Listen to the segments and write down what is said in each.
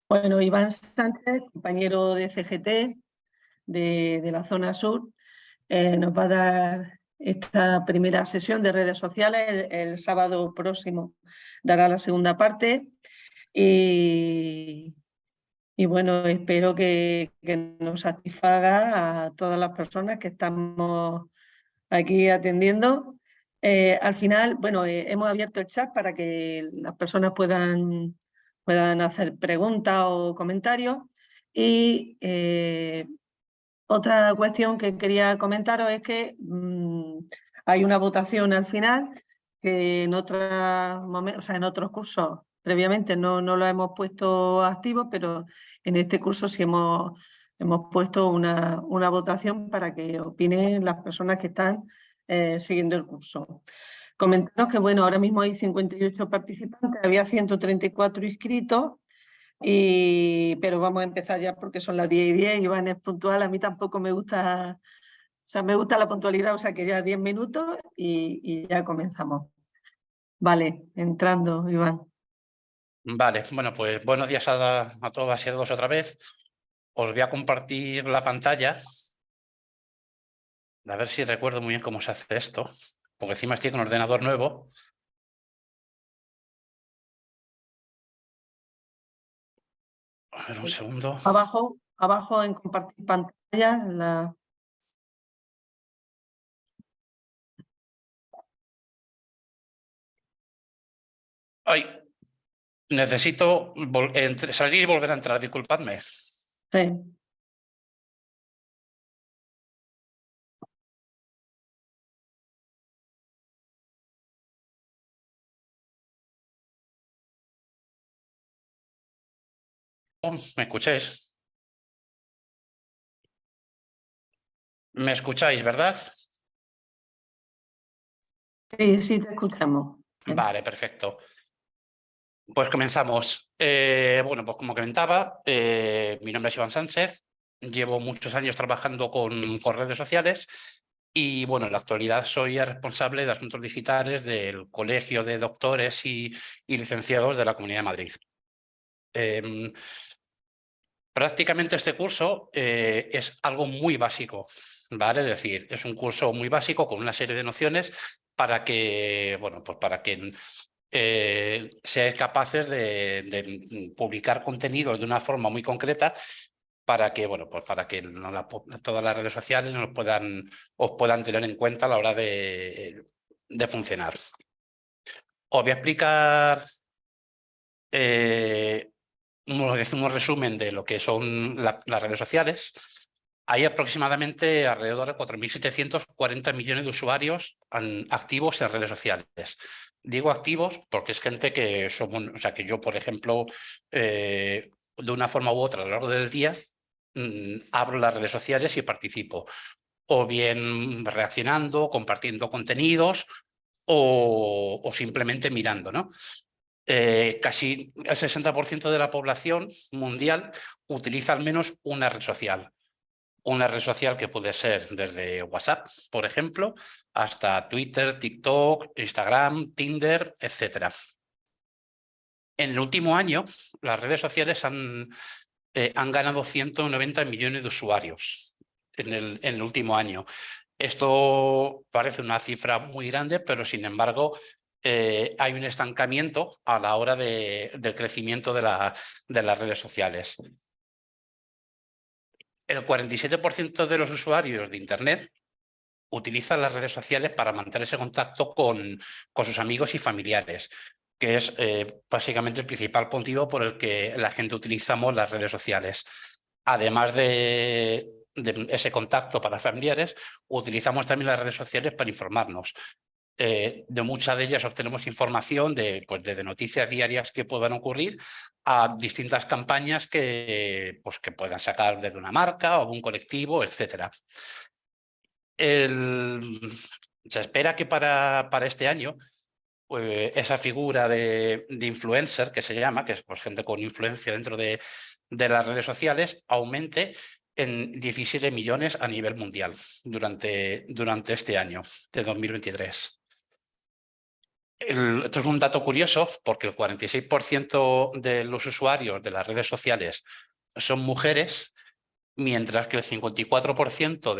Bueno, Iván Sánchez, compañero de CGT de la zona sur, nos va a dar esta primera sesión de redes sociales. El sábado próximo dará la segunda parte y bueno, espero que nos satisfaga a todas las personas que estamos aquí atendiendo. Al final, bueno, hemos abierto el chat para que las personas puedan hacer preguntas o comentarios. Y otra cuestión que quería comentaros es que hay una votación al final que en en otros cursos previamente no lo hemos puesto activo, pero en este curso sí hemos puesto una votación para que opinen las personas que están siguiendo el curso. Comentaros que, bueno, ahora mismo hay 58 participantes, había 134 inscritos, pero vamos a empezar ya porque son las 10:10, Iván es puntual, a mí tampoco me gusta, me gusta la puntualidad, o sea que ya 10 minutos y ya comenzamos. Vale, entrando, Iván. Vale, bueno, pues buenos días a todas y a todos otra vez. Os voy a compartir la pantalla. A ver si recuerdo muy bien cómo se hace esto, porque encima estoy con un ordenador nuevo. A ver, un segundo. Abajo en compartir pantalla, Ay, necesito salir y volver a entrar, disculpadme. Sí. ¿Me escucháis? ¿Me escucháis, verdad? Sí, te escuchamos. Vale, perfecto. Pues comenzamos. Bueno, pues como comentaba, mi nombre es Iván Sánchez, llevo muchos años trabajando con redes sociales y bueno, en la actualidad soy el responsable de asuntos digitales del Colegio de Doctores y Licenciados de la Comunidad de Madrid. Prácticamente este curso es algo muy básico, ¿vale? Es decir, es un curso muy básico con una serie de nociones para que, bueno, pues para que seáis capaces de publicar contenidos de una forma muy concreta para que, bueno, pues para que todas las redes sociales os puedan tener en cuenta a la hora de funcionar. Os voy a explicar un resumen de lo que son las redes sociales. Hay aproximadamente alrededor de 4.740 millones de usuarios activos en redes sociales. Digo activos porque es gente que somos, o sea, que yo, por ejemplo, de una forma u otra a lo largo del día, abro las redes sociales y participo, o bien reaccionando, compartiendo contenidos, o simplemente mirando, ¿no? Casi el 60% de la población mundial utiliza al menos una red social. Una red social que puede ser desde WhatsApp, por ejemplo, hasta Twitter, TikTok, Instagram, Tinder, etc. En el último año, las redes sociales han ganado 190 millones de usuarios en el último año. Esto parece una cifra muy grande, pero sin embargo hay un estancamiento a la hora del crecimiento de las redes sociales. El 47% de los usuarios de Internet utilizan las redes sociales para mantenerse en contacto con sus amigos y familiares, que es básicamente el principal motivo por el que la gente utilizamos las redes sociales. Además de ese contacto para familiares, utilizamos también las redes sociales para informarnos. De muchas de ellas obtenemos información pues, de noticias diarias que puedan ocurrir a distintas campañas que puedan sacar desde una marca o un colectivo, etc. Se espera que para este año esa figura de influencer, que se llama, que es pues, gente con influencia dentro de las redes sociales, aumente en 17 millones a nivel mundial durante este año de 2023. Esto es un dato curioso porque el 46% de los usuarios de las redes sociales son mujeres, mientras que el 54%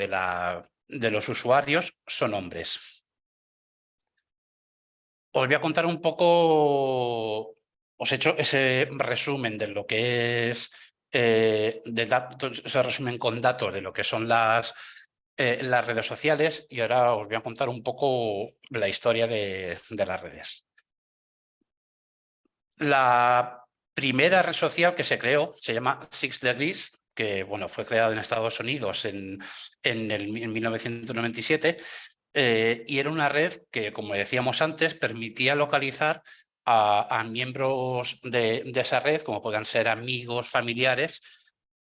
de los usuarios son hombres. Os voy a contar un poco, os he hecho ese resumen de lo que es, de datos, ese resumen con datos de lo que son las redes sociales, y ahora os voy a contar un poco la historia de las redes. La primera red social que se creó se llama 6degrees, que bueno, fue creada en Estados Unidos en 1997. Y era una red que, como decíamos antes, permitía localizar a miembros de esa red, como puedan ser amigos, familiares,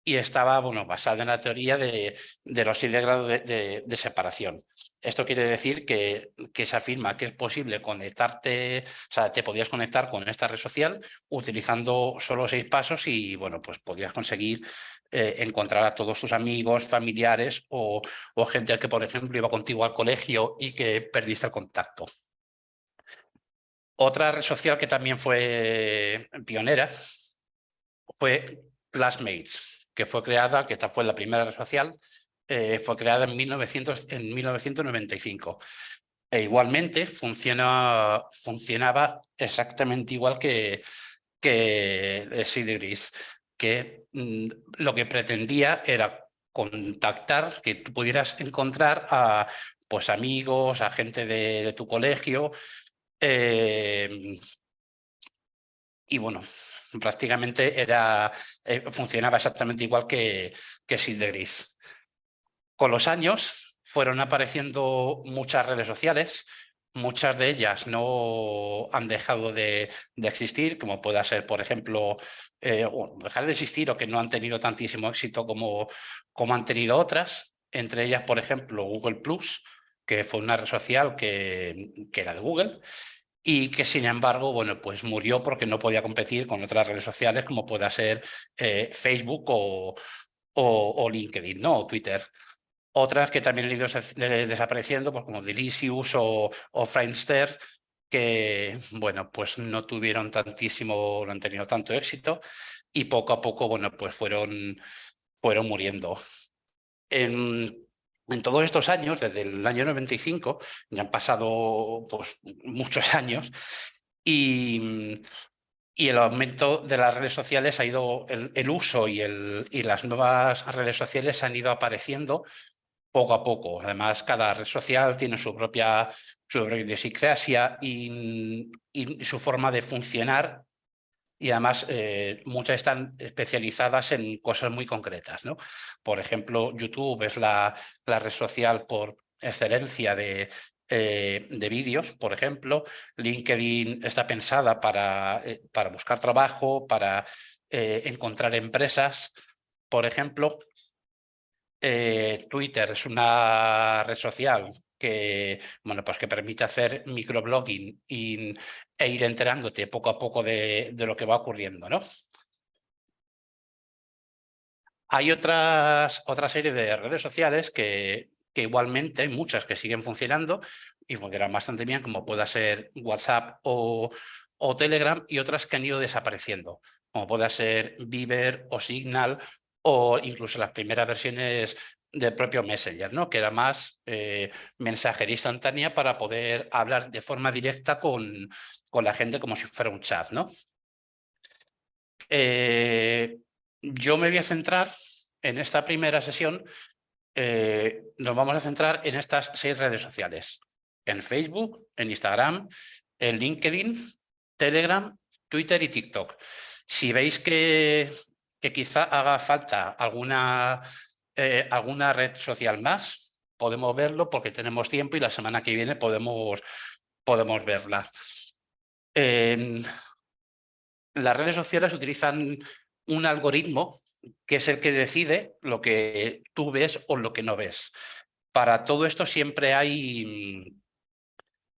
y estaba basada en la teoría de los 7 grados de separación. Esto quiere decir que se afirma que es posible conectarte, o sea, te podías conectar con esta red social utilizando solo 6 pasos y pues podías conseguir encontrar a todos tus amigos, familiares o gente que, por ejemplo, iba contigo al colegio y que perdiste el contacto. Otra red social que también fue pionera fue Classmates, que fue creada, que esta fue la primera red social, fue creada en 1995. E igualmente funcionaba exactamente igual que 6degrees, que lo que pretendía era contactar, que tú pudieras encontrar a pues amigos, a gente de tu colegio, y prácticamente funcionaba exactamente igual que 6degrees. Con los años fueron apareciendo muchas redes sociales. Muchas de ellas no han dejado de existir, como pueda ser, por ejemplo, dejar de existir o que no han tenido tantísimo éxito como han tenido otras. Entre ellas, por ejemplo, Google+, que fue una red social que era de Google y que, sin embargo, pues murió porque no podía competir con otras redes sociales como pueda ser Facebook o LinkedIn, ¿no? O Twitter. Otras que también han ido desapareciendo, pues como Delicious o Friendster, que pues no tuvieron tantísimo, no han tenido tanto éxito y poco a poco pues fueron muriendo. En todos estos años, desde el año 95, ya han pasado pues muchos años y el aumento de las redes sociales ha ido, el uso y las nuevas redes sociales han ido apareciendo poco a poco. Además, cada red social tiene su propia idiosincrasia y su forma de funcionar, y además muchas están especializadas en cosas muy concretas, ¿no? Por ejemplo, YouTube es la red social por excelencia de vídeos, por ejemplo. LinkedIn está pensada para buscar trabajo, para encontrar empresas, por ejemplo. Twitter es una red social que, pues que permite hacer microblogging e ir enterándote poco a poco de lo que va ocurriendo, ¿no? Hay otra serie de redes sociales que igualmente hay muchas que siguen funcionando y funcionan bastante bien, como pueda ser WhatsApp o Telegram, y otras que han ido desapareciendo, como pueda ser Viber o Signal, o incluso las primeras versiones del propio Messenger, ¿no? Que era más mensajería instantánea para poder hablar de forma directa con la gente, como si fuera un chat, ¿no? Yo me voy a centrar en esta primera sesión, nos vamos a centrar en estas 6 redes sociales: en Facebook, en Instagram, en LinkedIn, Telegram, Twitter y TikTok. Si veis que quizá haga falta alguna red social más, podemos verlo porque tenemos tiempo y la semana que viene podemos verla. Las redes sociales utilizan un algoritmo que es el que decide lo que tú ves o lo que no ves. Para todo esto siempre hay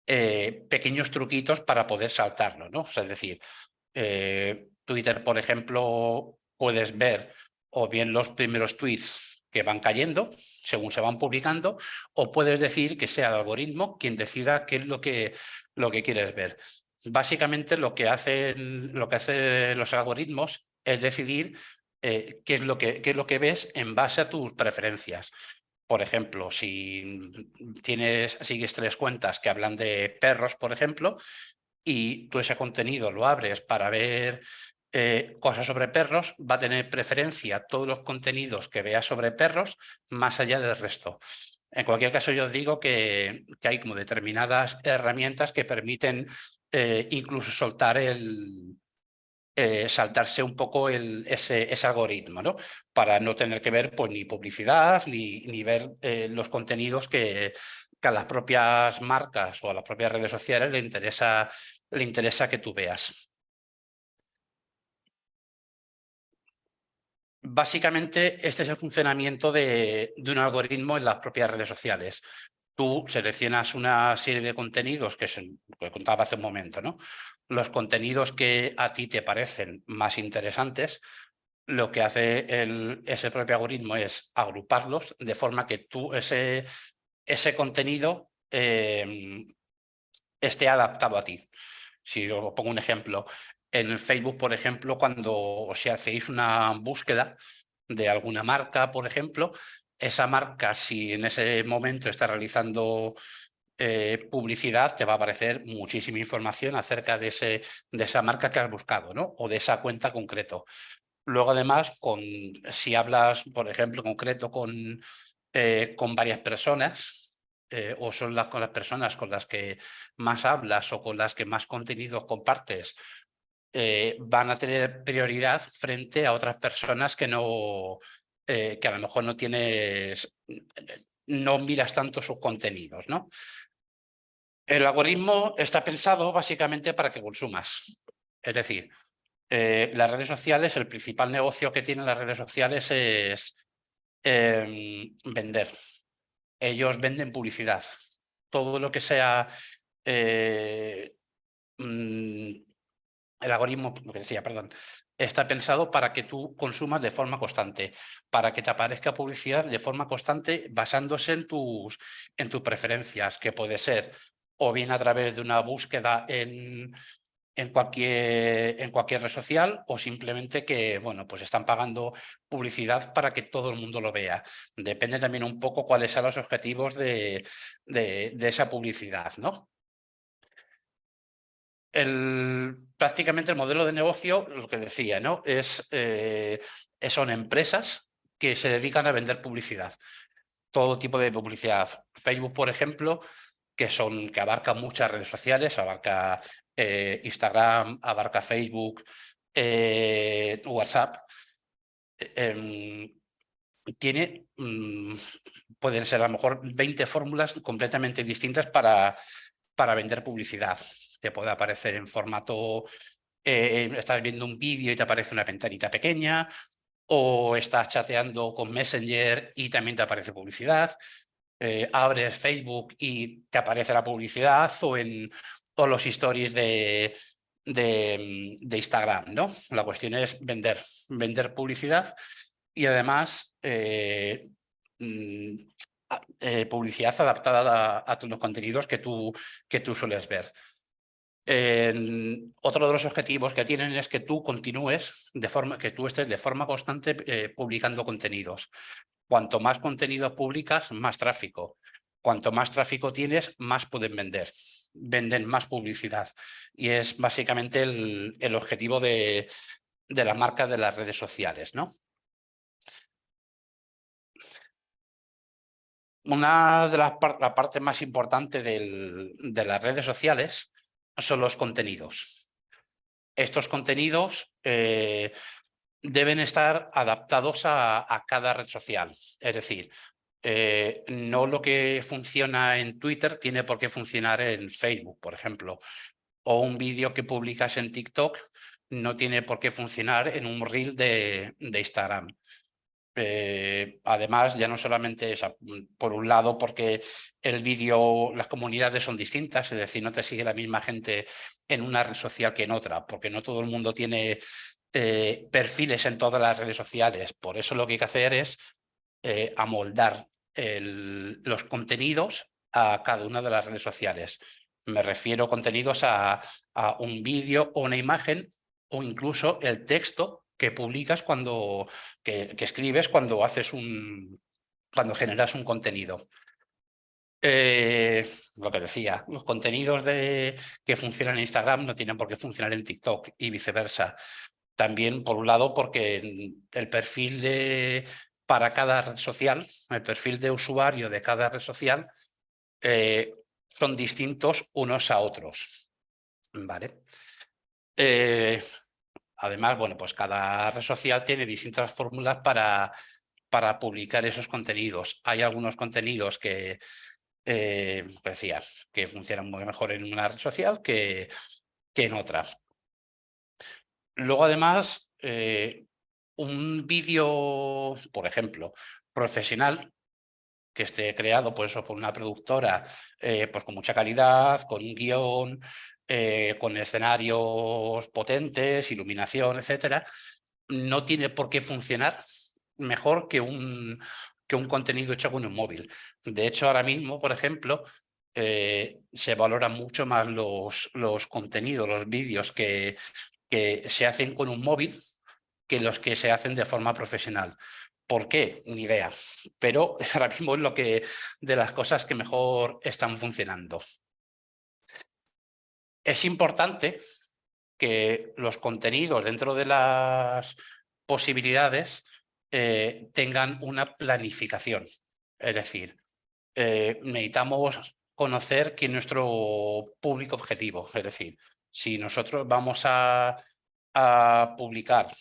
pequeños truquitos para poder saltarlo, ¿no? O sea, es decir, Twitter, por ejemplo, puedes ver o bien los primeros tweets que van cayendo según se van publicando, o puedes decir que sea el algoritmo quien decida qué es lo que quieres ver. Básicamente lo que hacen los algoritmos es decidir qué es lo que ves en base a tus preferencias. Por ejemplo, si sigues 3 cuentas que hablan de perros, por ejemplo, y tú ese contenido lo abres para ver cosas sobre perros, va a tener preferencia todos los contenidos que veas sobre perros más allá del resto. En cualquier caso, yo os digo que hay como determinadas herramientas que permiten incluso saltarse un poco ese algoritmo, ¿no? Para no tener que ver pues, ni publicidad ni ver los contenidos que a las propias marcas o a las propias redes sociales le interesa que tú veas. Básicamente, este es el funcionamiento de un algoritmo en las propias redes sociales. Tú seleccionas una serie de contenidos, que es lo que contaba hace un momento, ¿no? Los contenidos que a ti te parecen más interesantes, lo que hace ese propio algoritmo es agruparlos de forma que tú ese contenido esté adaptado a ti. Si os pongo un ejemplo, en Facebook, por ejemplo, cuando hacéis una búsqueda de alguna marca, por ejemplo, esa marca, si en ese momento está realizando publicidad, te va a aparecer muchísima información acerca de esa marca que has buscado, ¿no? O de esa cuenta concreto. Luego, además, si hablas, por ejemplo, concreto con varias personas, o son con las personas con las que más hablas o con las que más contenido compartes, van a tener prioridad frente a otras personas que a lo mejor no miras tanto sus contenidos, ¿no? El algoritmo está pensado básicamente para que consumas. Es decir, las redes sociales, el principal negocio que tienen las redes sociales es vender. Ellos venden publicidad. Todo lo que sea el algoritmo, lo que decía, perdón, está pensado para que tú consumas de forma constante, para que te aparezca publicidad de forma constante basándose en tus preferencias, que puede ser o bien a través de una búsqueda en cualquier red social, o simplemente que, bueno, pues están pagando publicidad para que todo el mundo lo vea. Depende también un poco cuáles sean los objetivos de esa publicidad, ¿no? Prácticamente el modelo de negocio, lo que decía, ¿no? Son empresas que se dedican a vender publicidad. Todo tipo de publicidad. Facebook, por ejemplo, que abarca muchas redes sociales, abarca Instagram, abarca Facebook, WhatsApp. Pueden ser a lo mejor 20 fórmulas completamente distintas para vender publicidad. Te puede aparecer en formato, estás viendo un vídeo y te aparece una ventanita pequeña, o estás chateando con Messenger y también te aparece publicidad. Abres Facebook y te aparece la publicidad, o los stories de Instagram, ¿no? La cuestión es vender publicidad y además publicidad adaptada a todos los contenidos que tú sueles ver. Otro de los objetivos que tienen es que tú continúes que tú estés de forma constante publicando contenidos. Cuanto más contenido publicas, más tráfico. Cuanto más tráfico tienes, más pueden vender. Venden más publicidad. Y es básicamente el objetivo de la marca de las redes sociales, ¿no? Una de la parte más importante de las redes sociales son los contenidos. Estos contenidos deben estar adaptados a cada red social. Es decir, no lo que funciona en Twitter tiene por qué funcionar en Facebook, por ejemplo. O un vídeo que publicas en TikTok no tiene por qué funcionar en un reel de Instagram. Además, ya no solamente por un lado, porque el vídeo, las comunidades son distintas, es decir, no te sigue la misma gente en una red social que en otra, porque no todo el mundo tiene perfiles en todas las redes sociales. Por eso lo que hay que hacer es amoldar los contenidos a cada una de las redes sociales. Me refiero a contenidos a un vídeo o una imagen o incluso el texto que publicas que escribes cuando cuando generas un contenido. Lo que decía, los contenidos que funcionan en Instagram no tienen por qué funcionar en TikTok y viceversa. También, por un lado, porque el perfil para cada red social, el perfil de usuario de cada red social, son distintos unos a otros. ¿Vale? Además, bueno, pues cada red social tiene distintas fórmulas para publicar esos contenidos. Hay algunos contenidos que decías, que funcionan muy mejor en una red social que en otras. Luego, además, un vídeo, por ejemplo, profesional, que esté creado pues, por una productora pues, con mucha calidad, con un guión, con escenarios potentes, iluminación, etcétera, no tiene por qué funcionar mejor que un contenido hecho con un móvil. De hecho, ahora mismo, por ejemplo, se valoran mucho más los contenidos, los vídeos que se hacen con un móvil que los que se hacen de forma profesional. ¿Por qué? Ni idea. Pero ahora mismo es de las cosas que mejor están funcionando. Es importante que los contenidos dentro de las posibilidades tengan una planificación. Es decir, necesitamos conocer quién es nuestro público objetivo. Es decir, si nosotros vamos a publicar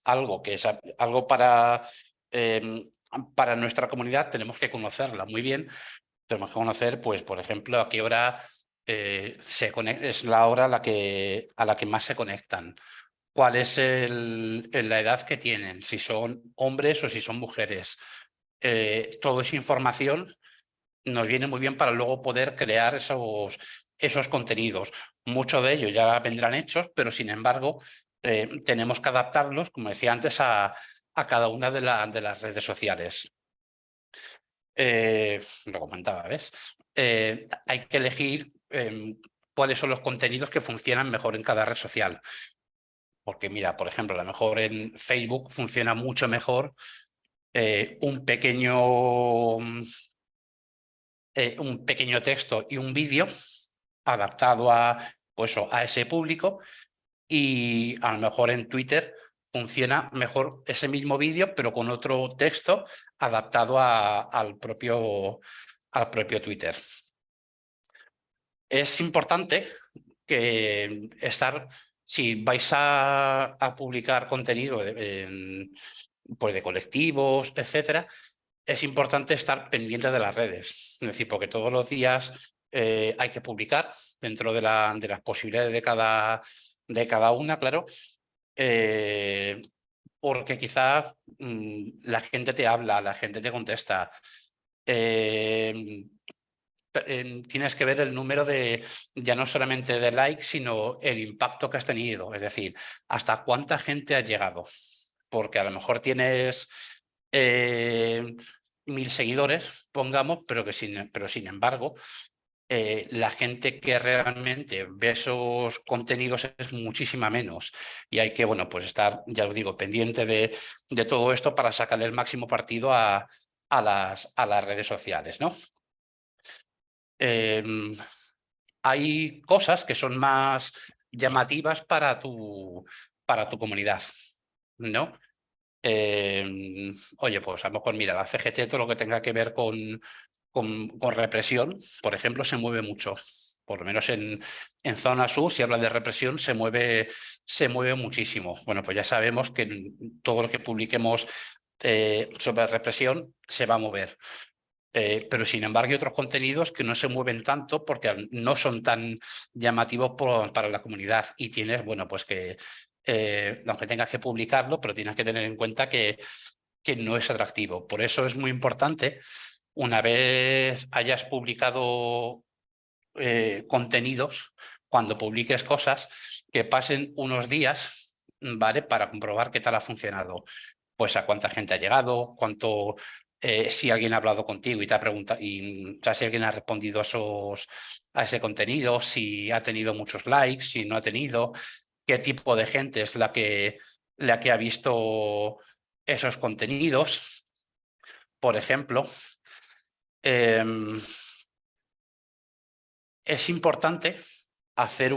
algo que es algo para nuestra comunidad, tenemos que conocerla muy bien. Tenemos que conocer, pues, por ejemplo, a qué hora es la hora a la que más se conectan. ¿Cuál es la edad que tienen? Si son hombres o si son mujeres. Toda esa información nos viene muy bien para luego poder crear esos contenidos. Muchos de ellos ya vendrán hechos, pero sin embargo tenemos que adaptarlos, como decía antes, a cada una de las redes sociales. Lo comentaba, ¿ves? Hay que elegir cuáles son los contenidos que funcionan mejor en cada red social. Porque mira, por ejemplo, a lo mejor en Facebook funciona mucho mejor un pequeño texto y un vídeo adaptado pues, a ese público, y a lo mejor en Twitter funciona mejor ese mismo vídeo, pero con otro texto adaptado al propio Twitter. Es importante que si vais a publicar contenido pues de colectivos, etcétera, es importante estar pendiente de las redes. Es decir, porque todos los días hay que publicar dentro de las posibilidades de cada una, claro. Porque quizá la gente te habla, la gente te contesta. Tienes que ver el número ya no solamente de likes, sino el impacto que has tenido. Es decir, hasta cuánta gente ha llegado. Porque a lo mejor tienes 1000 seguidores, pongamos, pero sin embargo, la gente que realmente ve esos contenidos es muchísima menos. Y hay que, bueno, pues estar, ya os digo, pendiente de todo esto para sacarle el máximo partido a las redes sociales, ¿no? Hay cosas que son más llamativas para tu comunidad, ¿no? Oye, pues a lo mejor, mira, la CGT, todo lo que tenga que ver con represión, por ejemplo, se mueve mucho. Por lo menos en zona sur, si habla de represión, se mueve muchísimo. Bueno, pues ya sabemos que todo lo que publiquemos sobre represión se va a mover. Pero sin embargo hay otros contenidos que no se mueven tanto porque no son tan llamativos para la comunidad, y tienes, bueno, pues que aunque tengas que publicarlo, pero tienes que tener en cuenta que no es atractivo. Por eso es muy importante, una vez hayas publicado contenidos, cuando publiques cosas, que pasen unos días, ¿vale? Para comprobar qué tal ha funcionado. Pues a cuánta gente ha llegado, si alguien ha hablado contigo y te ha preguntado, y o sea, si alguien ha respondido a ese contenido, si ha tenido muchos likes, si no ha tenido, qué tipo de gente es la que ha visto esos contenidos. Por ejemplo, es importante hacer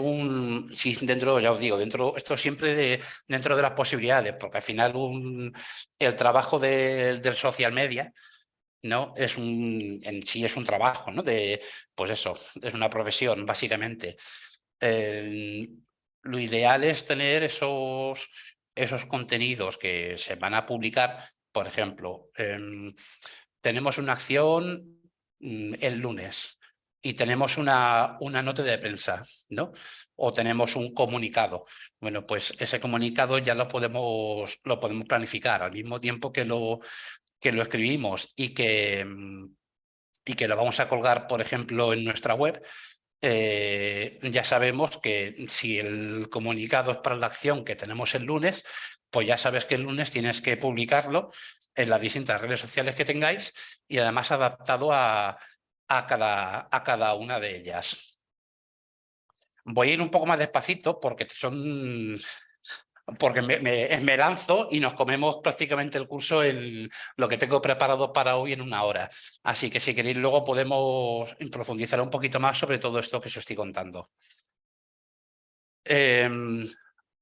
sí, dentro, ya os digo, esto siempre dentro de las posibilidades, porque al final el trabajo del social media, ¿no? En sí es un trabajo, ¿no? Pues eso, es una profesión, básicamente. Lo ideal es tener esos contenidos que se van a publicar. Por ejemplo, tenemos una acción el lunes y tenemos una nota de prensa, ¿no? O tenemos un comunicado. Bueno, pues ese comunicado ya lo podemos planificar al mismo tiempo que lo escribimos y que lo vamos a colgar, por ejemplo, en nuestra web. Ya sabemos que si el comunicado es para la acción que tenemos el lunes, pues ya sabes que el lunes tienes que publicarlo en las distintas redes sociales que tengáis y además adaptado a cada una de ellas. Voy a ir un poco más despacito porque me lanzo y nos comemos prácticamente el curso en lo que tengo preparado para hoy en 1 hora. Así que si queréis luego podemos profundizar un poquito más sobre todo esto que os estoy contando.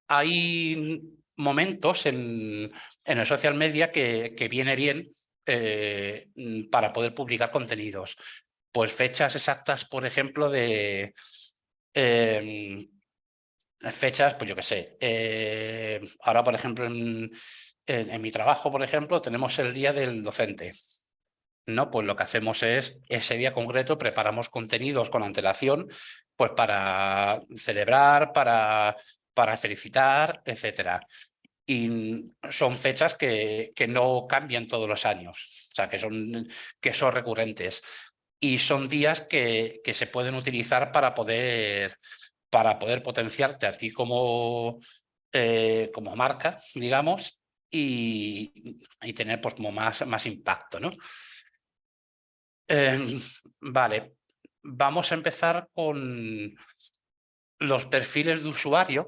Hay momentos en el social media que viene bien para poder publicar contenidos. Pues fechas exactas, por ejemplo, de fechas, pues yo qué sé. Ahora, por ejemplo, en mi trabajo, por ejemplo, tenemos el Día del Docente. ¿No? Pues lo que hacemos es, ese día concreto, preparamos contenidos con antelación, pues para celebrar, para felicitar, etcétera. Y son fechas que no cambian todos los años, o sea, que son recurrentes. Y son días que se pueden utilizar para poder potenciarte a ti como marca, digamos, y tener pues como más impacto, ¿no? Vale, vamos a empezar con los perfiles de usuario,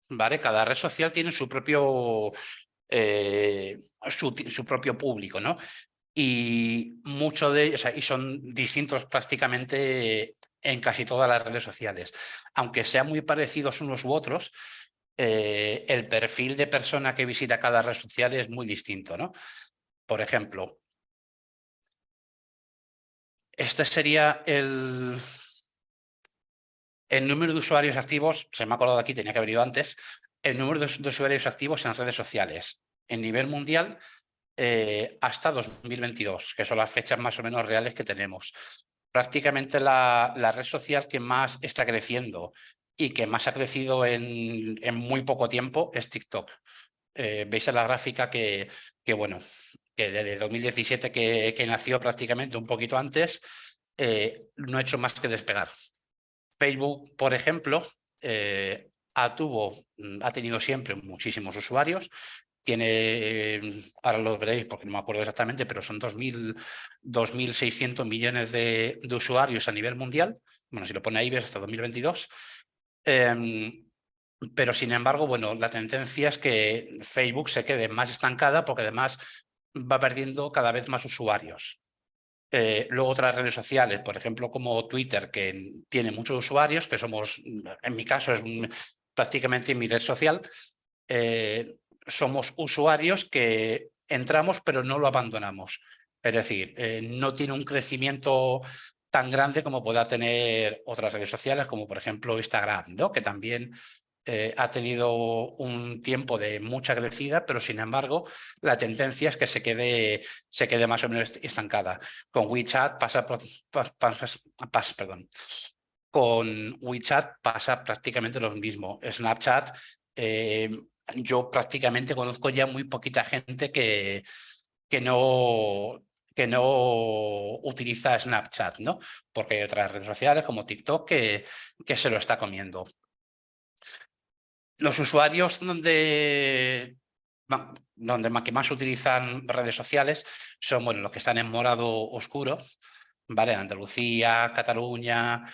¿vale? Cada red social tiene su propio público, ¿no? Y muchos de ellos, y son distintos prácticamente en casi todas las redes sociales. Aunque sean muy parecidos unos u otros, el perfil de persona que visita cada red social es muy distinto, ¿no? Por ejemplo, este sería el número de usuarios activos, se me ha acordado aquí, tenía que haber ido antes, el número de usuarios activos en redes sociales en nivel mundial hasta 2022, que son las fechas más o menos reales que tenemos. Prácticamente la red social que más está creciendo y que más ha crecido en muy poco tiempo es TikTok. Veis en la gráfica que desde 2017 que nació prácticamente un poquito antes, no ha hecho más que despegar. Facebook, por ejemplo, ha tenido siempre muchísimos usuarios. Tiene, ahora lo veréis porque no me acuerdo exactamente, pero son 2.600 millones de usuarios a nivel mundial. Bueno, si lo pone ahí, ves hasta 2022. Pero sin embargo, bueno, la tendencia es que Facebook se quede más estancada porque además va perdiendo cada vez más usuarios. Luego otras redes sociales, por ejemplo, como Twitter, que tiene muchos usuarios, que somos, en mi caso, es prácticamente mi red social, somos usuarios que entramos pero no lo abandonamos. Es decir, no tiene un crecimiento tan grande como pueda tener otras redes sociales, como por ejemplo Instagram, ¿no? Que también ha tenido un tiempo de mucha crecida, pero sin embargo la tendencia es que se quede más o menos estancada. Con WeChat con WeChat pasa prácticamente lo mismo. Snapchat, yo prácticamente conozco ya muy poquita gente que no utiliza Snapchat, ¿no? Porque hay otras redes sociales como TikTok que se lo está comiendo. Los usuarios donde que más utilizan redes sociales son, bueno, los que están en morado oscuro, ¿vale? Andalucía, Cataluña,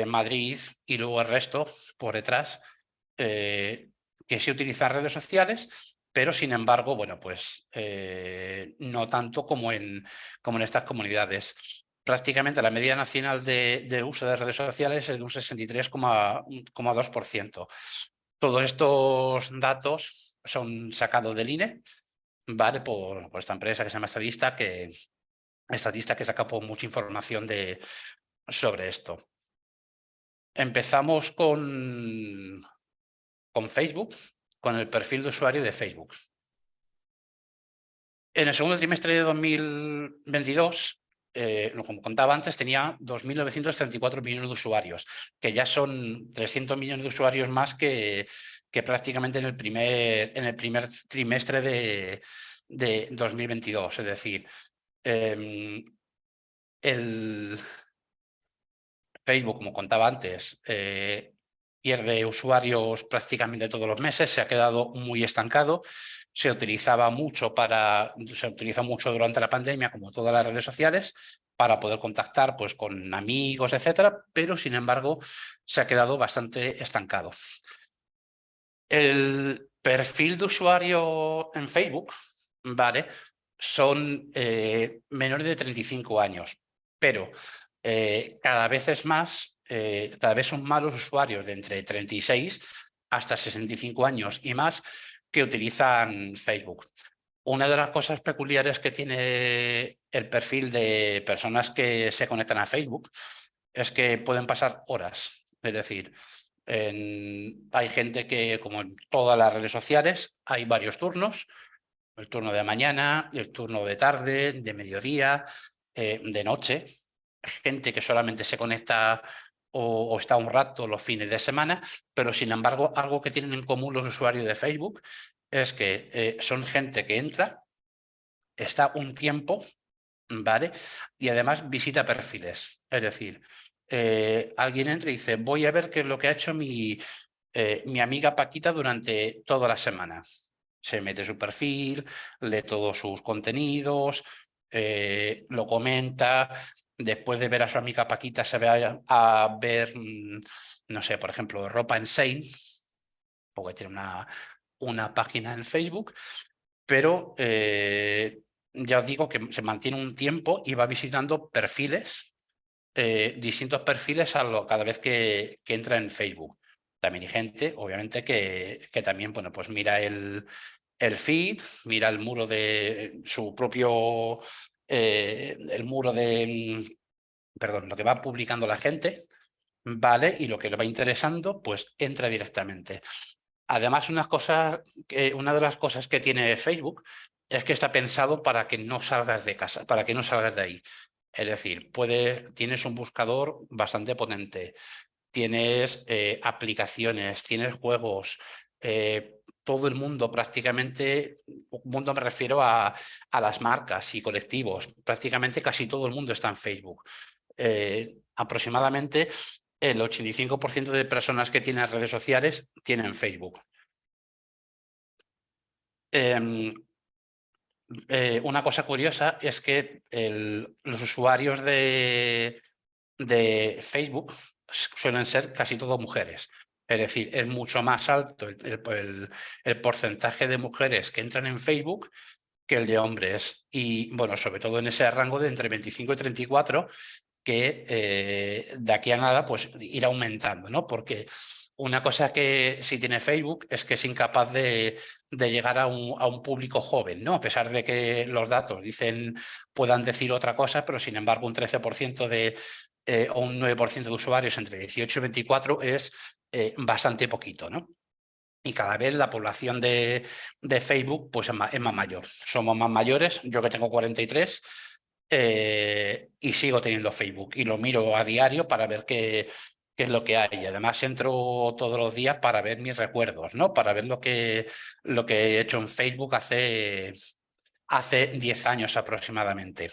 Madrid y luego el resto por detrás, que sí utilizan redes sociales, pero sin embargo, bueno, pues no tanto como en estas comunidades. Prácticamente la media nacional de uso de redes sociales es de un 63,2%. Todos estos datos son sacados del INE, ¿vale? Por esta empresa que se llama Statista, que saca mucha información sobre esto. Empezamos con Facebook, con el perfil de usuario de Facebook. En el segundo trimestre de 2022, como contaba antes, tenía 2.934 millones de usuarios, que ya son 300 millones de usuarios más que prácticamente en el primer trimestre de 2022. Es decir, el Facebook, como contaba antes, pierde usuarios prácticamente todos los meses, se ha quedado muy estancado, se utiliza mucho durante la pandemia, como todas las redes sociales, para poder contactar pues, con amigos, etcétera, pero sin embargo se ha quedado bastante estancado. El perfil de usuario en Facebook, ¿vale? Son menores de 35 años, pero cada vez son más los usuarios de entre 36 hasta 65 años y más que utilizan Facebook. Una de las cosas peculiares que tiene el perfil de personas que se conectan a Facebook es que pueden pasar horas. Es decir, hay gente que, como en todas las redes sociales, hay varios turnos. El turno de mañana, el turno de tarde, de mediodía, de noche. Gente que solamente se conecta o está un rato los fines de semana, pero sin embargo algo que tienen en común los usuarios de Facebook es que son gente que entra, está un tiempo, ¿vale? Y además visita perfiles. Es decir, alguien entra y dice, voy a ver qué es lo que ha hecho mi amiga Paquita durante toda la semana. Se mete su perfil, lee todos sus contenidos, lo comenta. Después de ver a su amiga Paquita, se va a ver, no sé, por ejemplo, Ropa Insane, porque tiene una página en Facebook, pero ya os digo que se mantiene un tiempo y va visitando perfiles, distintos perfiles cada vez que entra en Facebook. También hay gente, obviamente, que también, bueno, pues mira el feed, mira el muro de su propio, el muro de, perdón, lo que va publicando la gente, ¿vale? Y lo que le va interesando, pues entra directamente. Además, una de las cosas que tiene Facebook es que está pensado para que no salgas de casa, para que no salgas de ahí. Es decir, tienes un buscador bastante potente, tienes aplicaciones, tienes juegos, todo el mundo prácticamente, mundo me refiero a las marcas y colectivos, prácticamente casi todo el mundo está en Facebook. Aproximadamente el 85% de personas que tienen redes sociales tienen Facebook. Una cosa curiosa es que los usuarios de Facebook suelen ser casi todos mujeres. Es decir, es mucho más alto el porcentaje de mujeres que entran en Facebook que el de hombres. Y bueno, sobre todo en ese rango de entre 25 y 34, que de aquí a nada pues irá aumentando, ¿no? Porque una cosa que sí tiene Facebook es que es incapaz de llegar a un público joven, ¿no? A pesar de que los datos puedan decir otra cosa, pero sin embargo un 13% o un 9% de usuarios entre 18 y 24 es bastante poquito, ¿no? Y cada vez la población de Facebook pues es más mayor. Somos más mayores, yo que tengo 43, y sigo teniendo Facebook y lo miro a diario para ver qué es lo que hay. Y además entro todos los días para ver mis recuerdos, ¿no? Para ver lo que he hecho en Facebook hace 10 años aproximadamente.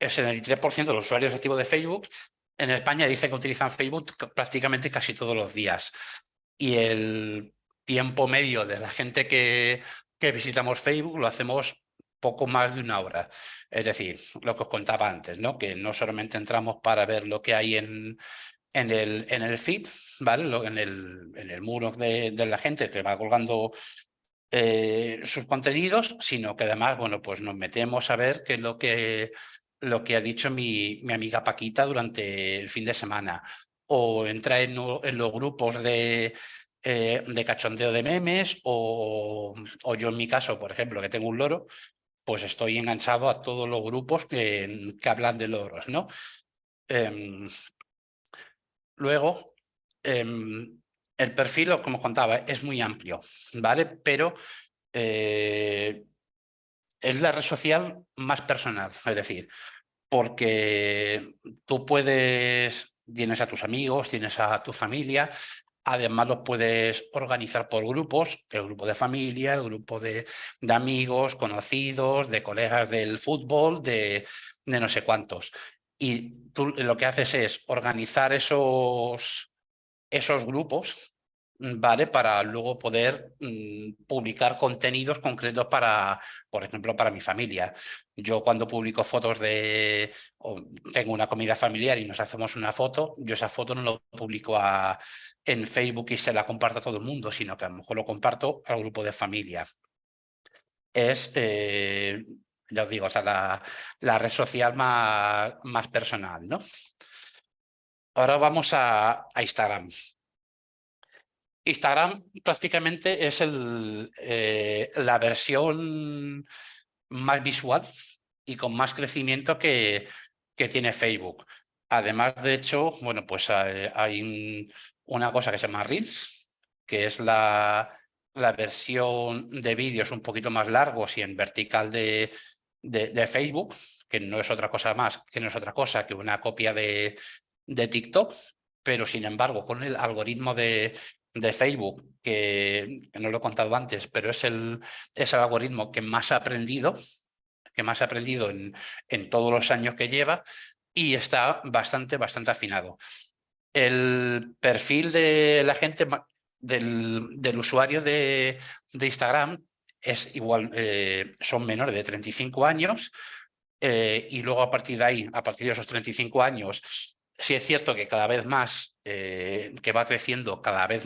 El 73% de los usuarios activos de Facebook en España dicen que utilizan Facebook prácticamente casi todos los días. Y el tiempo medio de la gente que visitamos Facebook lo hacemos poco más de 1 hora. Es decir, lo que os contaba antes, ¿no? Que no solamente entramos para ver lo que hay en el feed, ¿vale? En el muro de la gente que va colgando sus contenidos, sino que además, bueno, pues nos metemos a ver qué es lo que ha dicho mi amiga Paquita durante el fin de semana. O entra en los grupos de cachondeo de memes, o yo en mi caso, por ejemplo, que tengo un loro, pues estoy enganchado a todos los grupos que hablan de loros, ¿no? Em, Luego, el perfil, como os contaba, es muy amplio, ¿vale? Pero es la red social más personal, es decir, porque tú tienes a tus amigos, tienes a tu familia, además los puedes organizar por grupos, el grupo de familia, el grupo de amigos, conocidos, de colegas del fútbol, de no sé cuántos. Y tú lo que haces es organizar esos grupos, ¿vale? Para luego poder publicar contenidos concretos para, por ejemplo, para mi familia. Yo cuando publico fotos o tengo una comida familiar y nos hacemos una foto, yo esa foto no lo publico en Facebook y se la comparto a todo el mundo, sino que a lo mejor lo comparto al grupo de familia. Es, ya os digo, o sea, la red social más personal, ¿no? Ahora vamos a Instagram. Instagram prácticamente es la versión más visual y con más crecimiento que tiene Facebook. Además, de hecho, bueno, pues hay una cosa que se llama Reels, que es la versión de vídeos un poquito más largos y en vertical de Facebook, que no es otra cosa que una copia de TikTok, pero sin embargo, con el algoritmo de Facebook, que no lo he contado antes, pero es el algoritmo que más ha aprendido, en todos los años que lleva, y está bastante afinado. El perfil de la gente, del usuario de Instagram, es igual, son menores de 35 años, y luego a partir de ahí, a partir de esos 35 años, sí es cierto que cada vez más, que va creciendo cada vez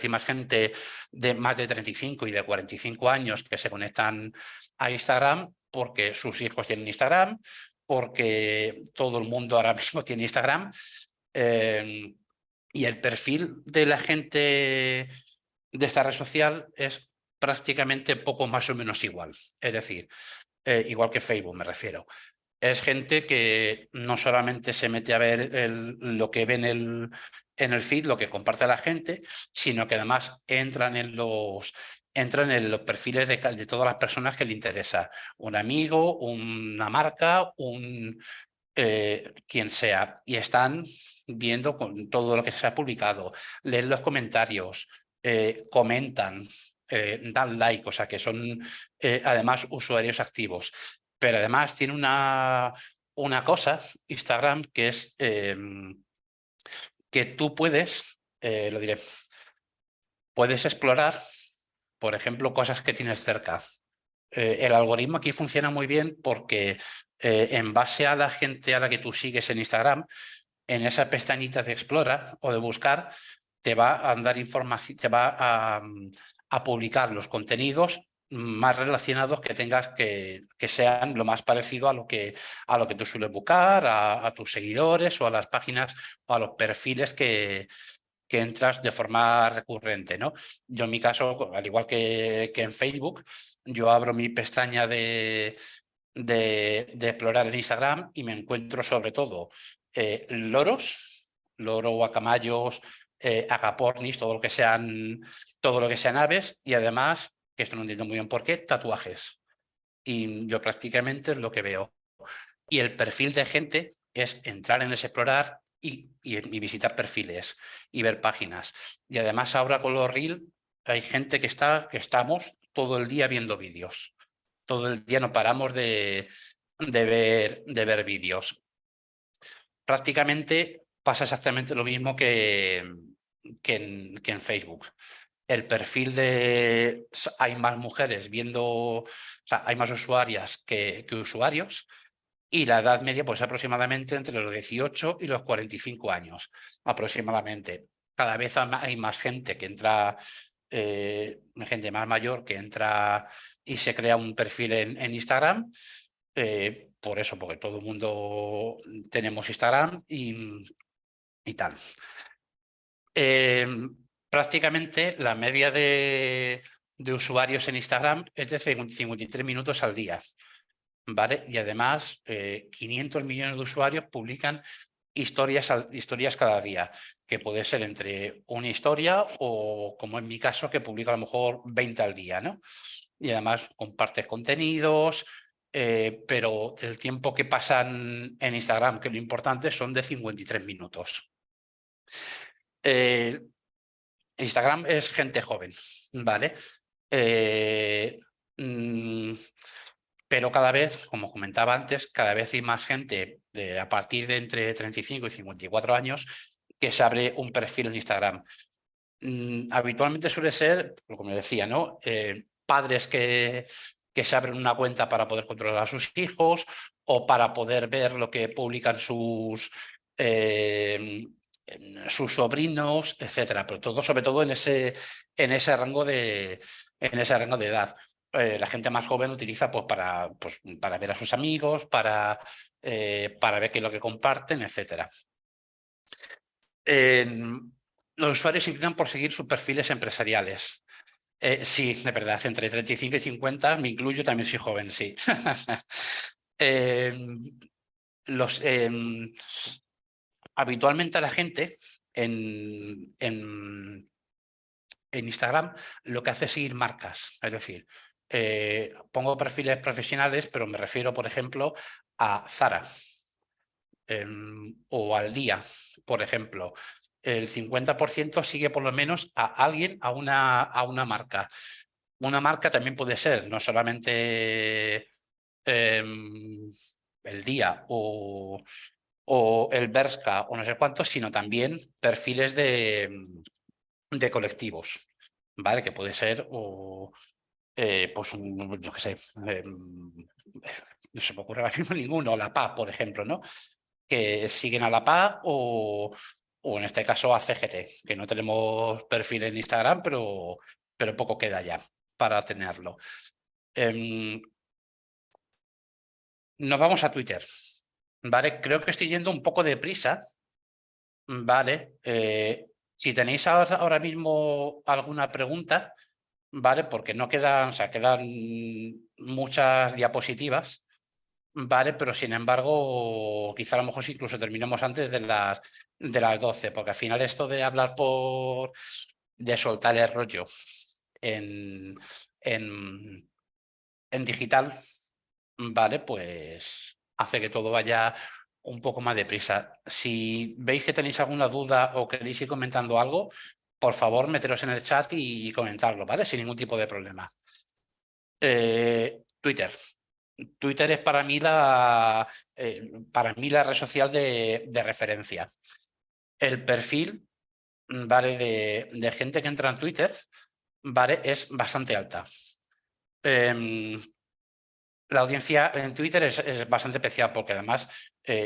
hay más gente de más de 35 y de 45 años que se conectan a Instagram porque sus hijos tienen Instagram, porque todo el mundo ahora mismo tiene Instagram. Y el perfil de la gente de esta red social es prácticamente poco más o menos igual. Es decir, igual que Facebook me refiero. Es gente que no solamente se mete a ver lo que ve en el feed, lo que comparte la gente, sino que además entran en los perfiles de todas las personas que le interesa. Un amigo, una marca, quien sea. Y están viendo con todo lo que se ha publicado, leen los comentarios, comentan, dan like, o sea que son además usuarios activos. Pero además tiene una cosa, Instagram, que es que tú lo diré, puedes explorar, por ejemplo, cosas que tienes cerca. El algoritmo aquí funciona muy bien porque en base a la gente a la que tú sigues en Instagram, en esa pestañita de explorar o de buscar, te va a dar información, te va a publicar los contenidos más relacionados que tengas que sean lo más parecido a lo que tú sueles buscar, a tus seguidores o a las páginas o a los perfiles que entras de forma recurrente, ¿no? Yo en mi caso, al igual que en Facebook, yo abro mi pestaña de explorar en Instagram y me encuentro sobre todo loros, guacamayos, agapornis, todo lo que sean aves, y además, que esto no entiendo muy bien por qué, tatuajes. Y yo prácticamente es lo que veo. Y el perfil de gente es entrar en ese explorar y visitar perfiles y ver páginas. Y además ahora con los Reels hay gente que estamos todo el día viendo vídeos. Todo el día no paramos de ver vídeos. Prácticamente pasa exactamente lo mismo que en Facebook. el perfil hay más mujeres viendo, o sea, hay más usuarias que usuarios, y la edad media pues aproximadamente entre los 18 y los 45 años, aproximadamente. Cada vez hay más gente que entra, gente más mayor que entra y se crea un perfil en Instagram. Por eso, porque todo el mundo tenemos Instagram y tal. Prácticamente la media de usuarios en Instagram es de 53 minutos al día, ¿vale? Y además 500 millones de usuarios publican historias cada día, que puede ser entre una historia o, como en mi caso, que publico a lo mejor 20 al día, ¿no? Y además compartes contenidos, pero el tiempo que pasan en Instagram, que lo importante, son de 53 minutos. Instagram es gente joven, ¿vale? Pero cada vez, como comentaba antes, cada vez hay más gente a partir de entre 35 y 54 años que se abre un perfil en Instagram. Habitualmente suele ser, como decía, ¿no? Padres que se abren una cuenta para poder controlar a sus hijos o para poder ver lo que publican sus sobrinos, etcétera, pero todo, sobre todo en ese rango de edad. La gente más joven utiliza pues, para ver a sus amigos, para ver qué es lo que comparten, etcétera. Los usuarios se inclinan por seguir sus perfiles empresariales. Sí, de verdad, entre 35 y 50, me incluyo, también soy joven, sí. Habitualmente la gente en Instagram lo que hace es seguir marcas, es decir, pongo perfiles profesionales, pero me refiero, por ejemplo, a Zara o al Día, por ejemplo. El 50% sigue por lo menos a alguien, a una marca. Una marca también puede ser no solamente el Día o el Bershka o no sé cuántos, sino también perfiles de colectivos, ¿vale? Que puede ser pues yo qué sé, no se me ocurre ahora mismo ninguno, la PA, por ejemplo, ¿no? Que siguen a la PA o en este caso a CGT, que no tenemos perfil en Instagram, pero poco queda ya para tenerlo. Nos vamos a Twitter, ¿vale? Creo que estoy yendo un poco deprisa, ¿vale? Si tenéis ahora mismo alguna pregunta, ¿vale? Porque no quedan, o sea, quedan muchas diapositivas, ¿vale? Pero sin embargo, quizá a lo mejor incluso terminemos antes de las 12, porque al final esto de hablar de soltar el rollo en digital, ¿vale? Pues hace que todo vaya un poco más deprisa. Si veis que tenéis alguna duda o queréis ir comentando algo, por favor, meteros en el chat y comentarlo, ¿vale? Sin ningún tipo de problema. Twitter. Twitter es para mí la red social de referencia. El perfil, ¿vale? de gente que entra en Twitter, ¿vale? Es bastante alta. La audiencia en Twitter es bastante especial porque además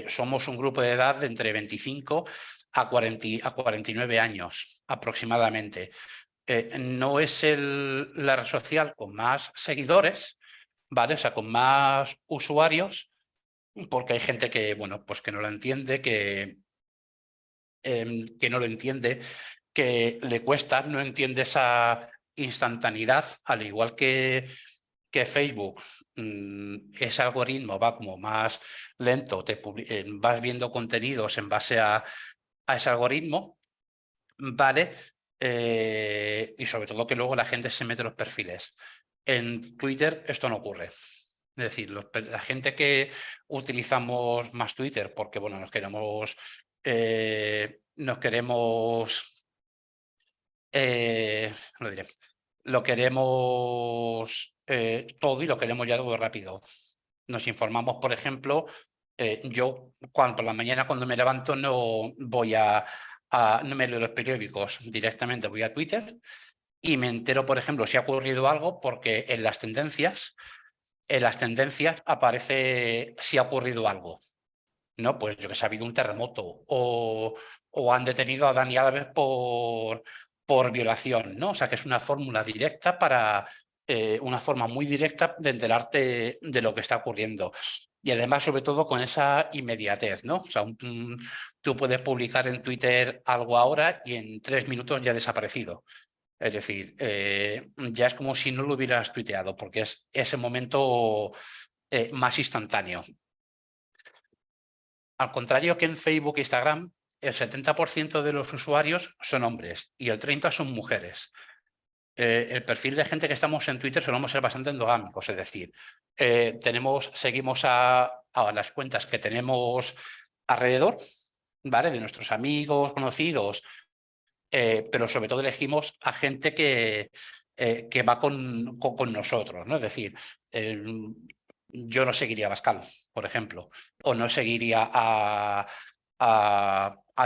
somos un grupo de edad de entre 25 a 49 años aproximadamente. No es la red social con más seguidores, ¿vale? O sea, con más usuarios, porque hay gente que, bueno, pues que no lo entiende, que no lo entiende, que le cuesta, no entiende esa instantaneidad, al igual que Facebook, ese algoritmo va como más lento, vas viendo contenidos en base a ese algoritmo, ¿vale? Y sobre todo que luego la gente se mete en los perfiles. En Twitter esto no ocurre. Es decir, la gente que utilizamos más Twitter porque, bueno, nos queremos lo diré, lo queremos todo y lo queremos ya todo rápido. Nos informamos, por ejemplo, yo por la mañana cuando me levanto no voy no me leo los periódicos directamente, voy a Twitter y me entero, por ejemplo, si ha ocurrido algo, porque en las tendencias aparece si ha ocurrido algo, ¿no? Pues yo que sé, ha habido un terremoto o han detenido a Dani Alves por violación, ¿no? O sea, que es una fórmula directa una forma muy directa de enterarte de lo que está ocurriendo. Y además, sobre todo, con esa inmediatez, ¿no? O sea, tú puedes publicar en Twitter algo ahora y en 3 minutos ya ha desaparecido. Es decir, ya es como si no lo hubieras tuiteado, porque es ese momento más instantáneo. Al contrario que en Facebook e Instagram, el 70% de los usuarios son hombres y el 30% son mujeres. El perfil de gente que estamos en Twitter solemos ser bastante endogámicos, es decir, seguimos a las cuentas que tenemos alrededor, ¿vale? De nuestros amigos, conocidos, pero sobre todo elegimos a gente que va con nosotros, ¿no? Es decir, yo no seguiría a Bascal, por ejemplo, o no seguiría a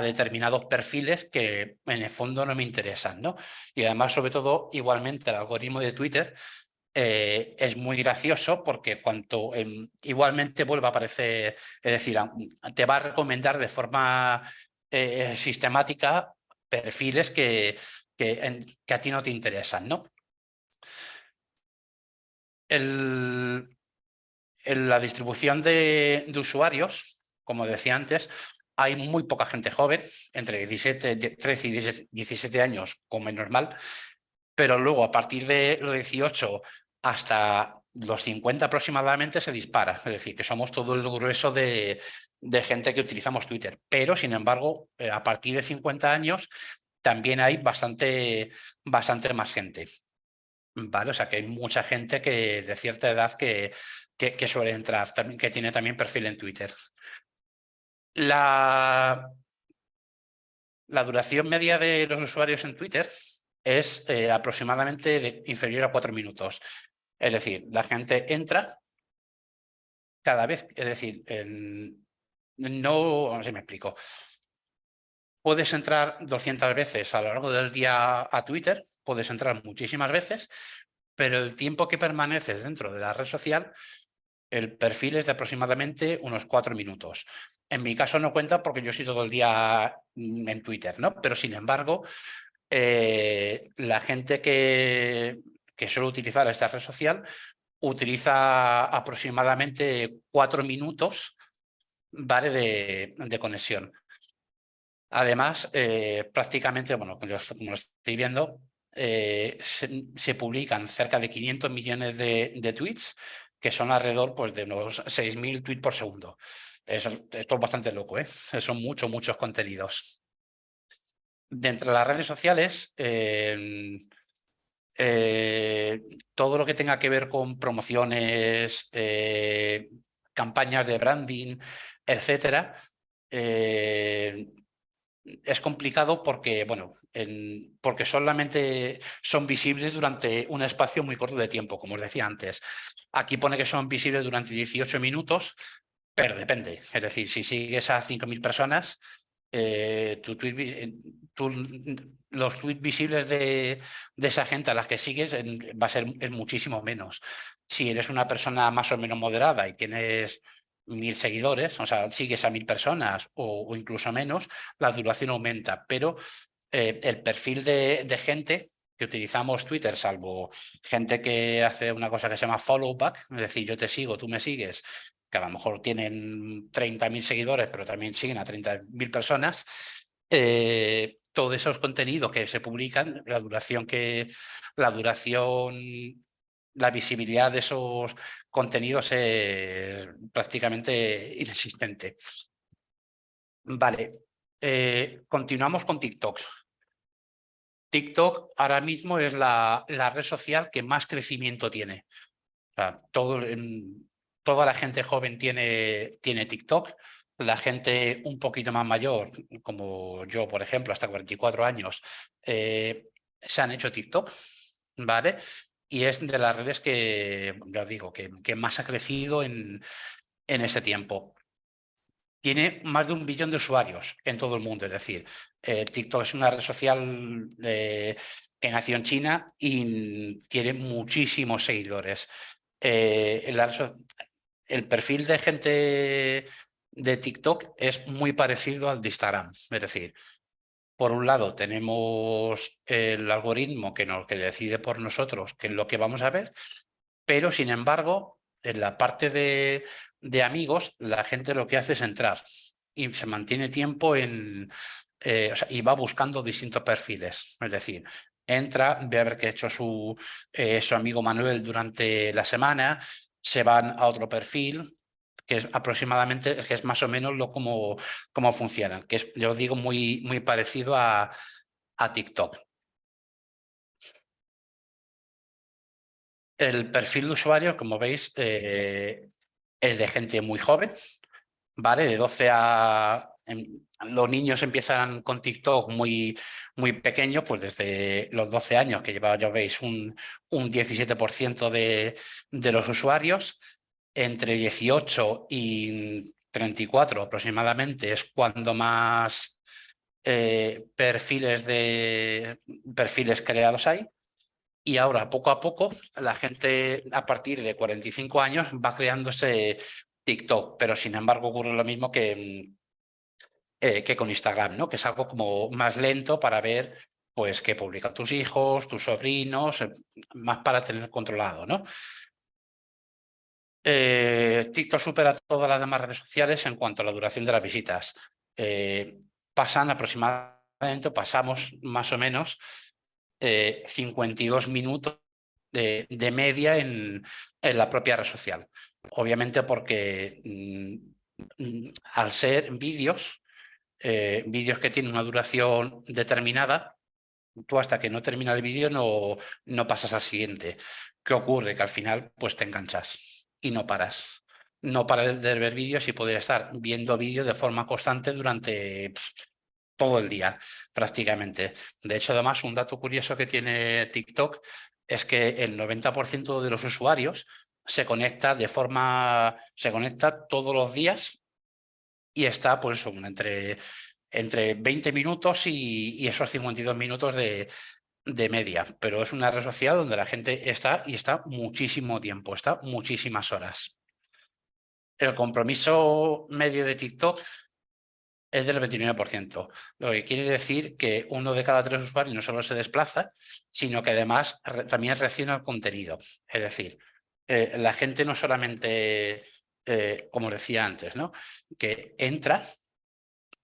determinados perfiles que en el fondo no me interesan, ¿no? Y además, sobre todo, igualmente el algoritmo de Twitter es muy gracioso porque igualmente vuelve a aparecer, es decir, te va a recomendar de forma sistemática perfiles que a ti no te interesan, ¿no? En la distribución de usuarios, como decía antes, hay muy poca gente joven, entre 13 y 17 años, como es normal, pero luego a partir de los 18 hasta los 50 aproximadamente se dispara. Es decir, que somos todo el grueso de gente que utilizamos Twitter. Pero, sin embargo, a partir de 50 años también hay bastante más gente. ¿Vale? O sea, que hay mucha gente de cierta edad que suele entrar, que tiene también perfil en Twitter. La duración media de los usuarios en Twitter es aproximadamente inferior a 4 minutos. Es decir, la gente entra cada vez, es decir, no sé si me explico. Puedes entrar 200 veces a lo largo del día a Twitter, puedes entrar muchísimas veces, pero el tiempo que permaneces dentro de la red social, el perfil es de aproximadamente unos 4 minutos. En mi caso no cuenta porque yo estoy todo el día en Twitter, ¿no? Pero sin embargo, la gente que suele utilizar esta red social utiliza aproximadamente 4 minutos, ¿vale? de conexión. Además, prácticamente, bueno, como lo estoy viendo, se publican cerca de 500 millones de tweets, que son alrededor pues, de unos 6.000 tweets por segundo. Esto es bastante loco, ¿eh? Son muchos contenidos. Dentro de las redes sociales, todo lo que tenga que ver con promociones, campañas de branding, etcétera, es complicado porque, bueno, porque solamente son visibles durante un espacio muy corto de tiempo, como os decía antes. Aquí pone que son visibles durante 18 minutos, pero depende. Es decir, si sigues a 5.000 personas, los tweets visibles de esa gente a las que sigues va a ser muchísimo menos. Si eres una persona más o menos moderada y tienes 1.000 seguidores, o sea, sigues a 1.000 personas o incluso menos, la duración aumenta, pero el perfil de gente que utilizamos Twitter, salvo gente que hace una cosa que se llama follow back, es decir, yo te sigo, tú me sigues, que a lo mejor tienen 30.000 seguidores, pero también siguen a 30.000 personas, todos esos contenidos que se publican, la visibilidad de esos contenidos es prácticamente inexistente. Vale, continuamos con TikTok. TikTok ahora mismo es la red social que más crecimiento tiene. O sea, toda la gente joven tiene TikTok. La gente un poquito más mayor, como yo, por ejemplo, hasta 44 años, se han hecho TikTok, ¿vale? Y es de las redes que, ya os digo, que más ha crecido en ese tiempo. Tiene más de 1 billón de usuarios en todo el mundo. Es decir, TikTok es una red social que nació en China y tiene muchísimos seguidores. El perfil de gente de TikTok es muy parecido al de Instagram. Es decir, por un lado tenemos el algoritmo que decide por nosotros qué es lo que vamos a ver, pero sin embargo, en la parte de amigos, la gente lo que hace es entrar y se mantiene tiempo y va buscando distintos perfiles. Es decir, entra, ve a ver qué ha hecho su amigo Manuel durante la semana, se van a otro perfil, que es aproximadamente, que es más o menos cómo funciona, que es, yo digo, muy parecido a TikTok. El perfil de usuario, como veis, es de gente muy joven, ¿vale? De 12 a... los niños empiezan con TikTok muy pequeños, pues desde los 12 años, que ya veis un 17% de los usuarios. Entre 18 y 34 aproximadamente es cuando más perfiles creados hay. Y ahora, poco a poco, la gente a partir de 45 años va creándose TikTok, pero sin embargo ocurre lo mismo que con Instagram, ¿no? Que es algo como más lento para ver pues qué publican tus hijos, tus sobrinos, más para tener controlado, ¿no? TikTok supera todas las demás redes sociales en cuanto a la duración de las visitas. Pasamos más o menos 52 minutos de media en la propia red social. Obviamente porque al ser vídeos que tienen una duración determinada, tú hasta que no termina el vídeo no pasas al siguiente. ¿Qué ocurre? Que al final pues te enganchas y no paras. No paras de ver vídeos y podrías estar viendo vídeos de forma constante durante todo el día, prácticamente. De hecho, además, un dato curioso que tiene TikTok es que el 90% de los usuarios se conecta todos los días y está, pues, entre 20 minutos y esos 52 minutos de media. Pero es una red social donde la gente está muchísimo tiempo, está muchísimas horas. El compromiso medio de TikTok es del 29%, lo que quiere decir que 1 de cada 3 usuarios no solo se desplaza, sino que además también reacciona al contenido. Es decir, la gente no solamente, como decía antes, ¿no? Que entra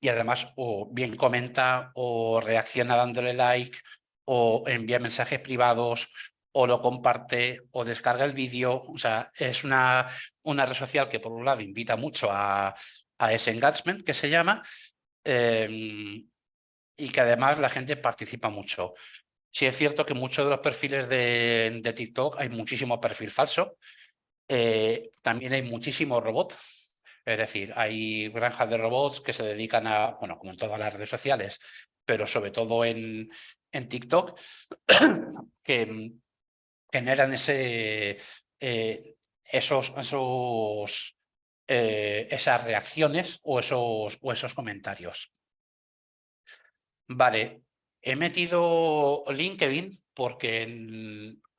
y además o bien comenta o reacciona dándole like o envía mensajes privados o lo comparte o descarga el vídeo. O sea, es una red social que por un lado invita mucho a ese engagement que se llama y que además la gente participa mucho. Sí es cierto que muchos de los perfiles de TikTok hay muchísimo perfil falso. También hay muchísimos robots. Es decir, hay granjas de robots que se dedican a, bueno, como en todas las redes sociales, pero sobre todo en TikTok, que generan esas reacciones o esos comentarios. Vale, he metido LinkedIn porque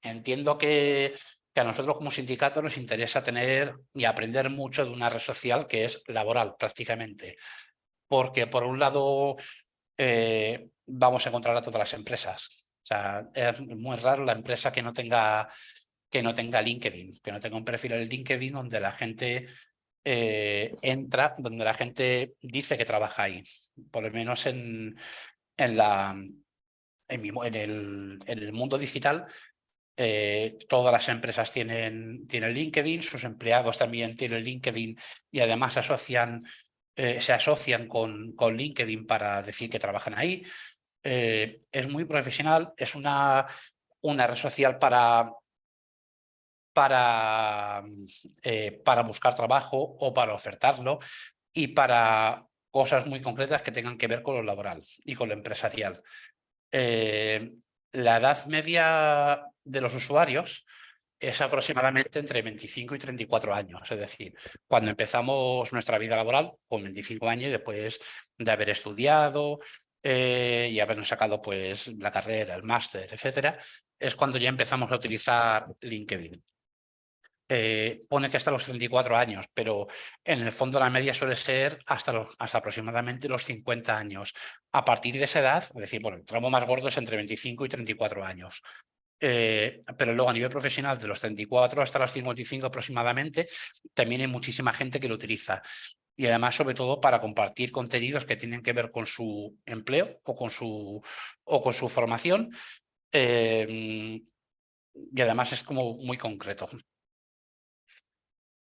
entiendo que a nosotros como sindicato nos interesa tener y aprender mucho de una red social que es laboral prácticamente. Porque por un lado vamos a encontrar a todas las empresas. O sea, es muy raro la empresa que no tenga LinkedIn, que no tenga un perfil en LinkedIn donde la gente entra, donde la gente dice que trabaja ahí. Por lo menos en el mundo digital, todas las empresas tienen LinkedIn, sus empleados también tienen LinkedIn y además se asocian con LinkedIn para decir que trabajan ahí. Es muy profesional, es una red social para buscar trabajo o para ofertarlo y para cosas muy concretas que tengan que ver con lo laboral y con lo empresarial. La edad media de los usuarios es aproximadamente entre 25 y 34 años. Es decir, cuando empezamos nuestra vida laboral con 25 años, después de haber estudiado, y habernos sacado pues la carrera, el máster, etcétera, es cuando ya empezamos a utilizar LinkedIn. Pone que hasta los 34 años, pero en el fondo la media suele ser hasta aproximadamente los 50 años. A partir de esa edad, es decir, bueno, el tramo más gordo es entre 25 y 34 años. Pero luego a nivel profesional, de los 34 hasta los 55 aproximadamente, también hay muchísima gente que lo utiliza. Y además, sobre todo, para compartir contenidos que tienen que ver con su empleo o con su formación. Y además es como muy concreto.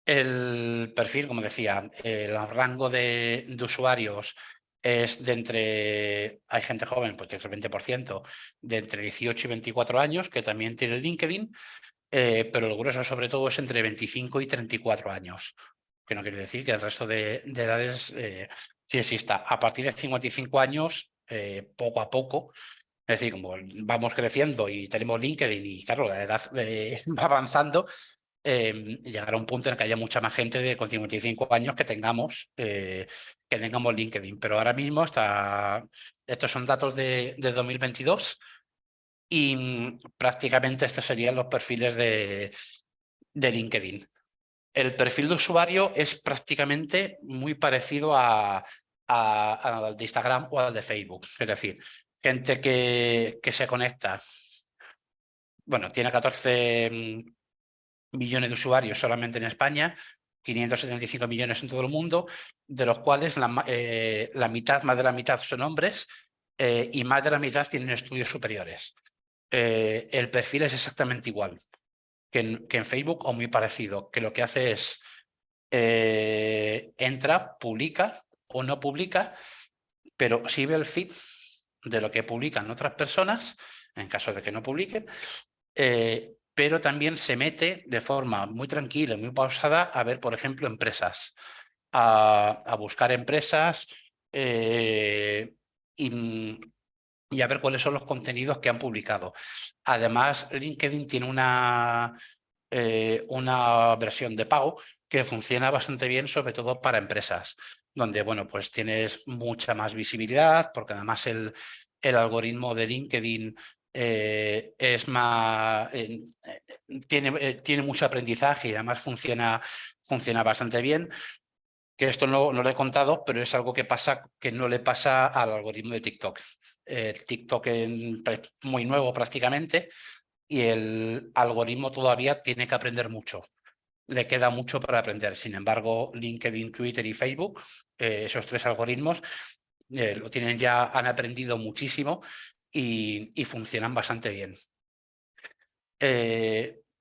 El perfil, como decía, el rango de usuarios es de entre, hay gente joven, porque es el 20%, de entre 18 y 24 años, que también tiene LinkedIn, pero el grueso sobre todo es entre 25 y 34 años, que no quiere decir que el resto de edades sí exista. A partir de 55 años, poco a poco, es decir, como vamos creciendo y tenemos LinkedIn y claro, la edad va avanzando, llegará un punto en el que haya mucha más gente con 55 años que tengamos LinkedIn. Pero ahora mismo estos son datos de 2022 y prácticamente estos serían los perfiles de LinkedIn. El perfil de usuario es prácticamente muy parecido al de Instagram o al de Facebook. Es decir, gente que se conecta. Bueno, tiene 14 millones de usuarios solamente en España, 575 millones en todo el mundo, de los cuales la mitad, más de la mitad son hombres y más de la mitad tienen estudios superiores. El perfil es exactamente igual que en Facebook o muy parecido, que lo que hace es entra, publica o no publica, pero sí ve el feed de lo que publican otras personas, en caso de que no publiquen, pero también se mete de forma muy tranquila y muy pausada a ver, por ejemplo, empresas, a buscar empresas y a ver cuáles son los contenidos que han publicado. Además, LinkedIn tiene una versión de pago que funciona bastante bien, sobre todo para empresas, donde bueno, pues tienes mucha más visibilidad, porque además el algoritmo de LinkedIn es más tiene mucho aprendizaje y además funciona bastante bien. Que esto no lo he contado, pero es algo que no le pasa al algoritmo de TikTok. TikTok es muy nuevo prácticamente y el algoritmo todavía tiene que aprender mucho. Le queda mucho para aprender. Sin embargo, LinkedIn, Twitter y Facebook, esos tres algoritmos, han aprendido muchísimo y funcionan bastante bien.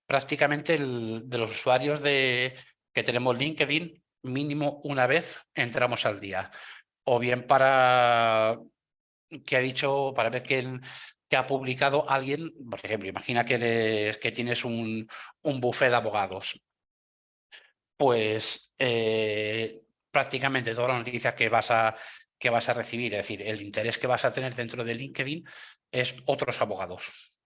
Prácticamente de los usuarios que tenemos LinkedIn, mínimo una vez entramos al día. O bien para ver que ha publicado alguien, por ejemplo, imagina que tienes un bufet de abogados. Pues prácticamente todas las noticias que vas a recibir, es decir, el interés que vas a tener dentro de LinkedIn es otros abogados.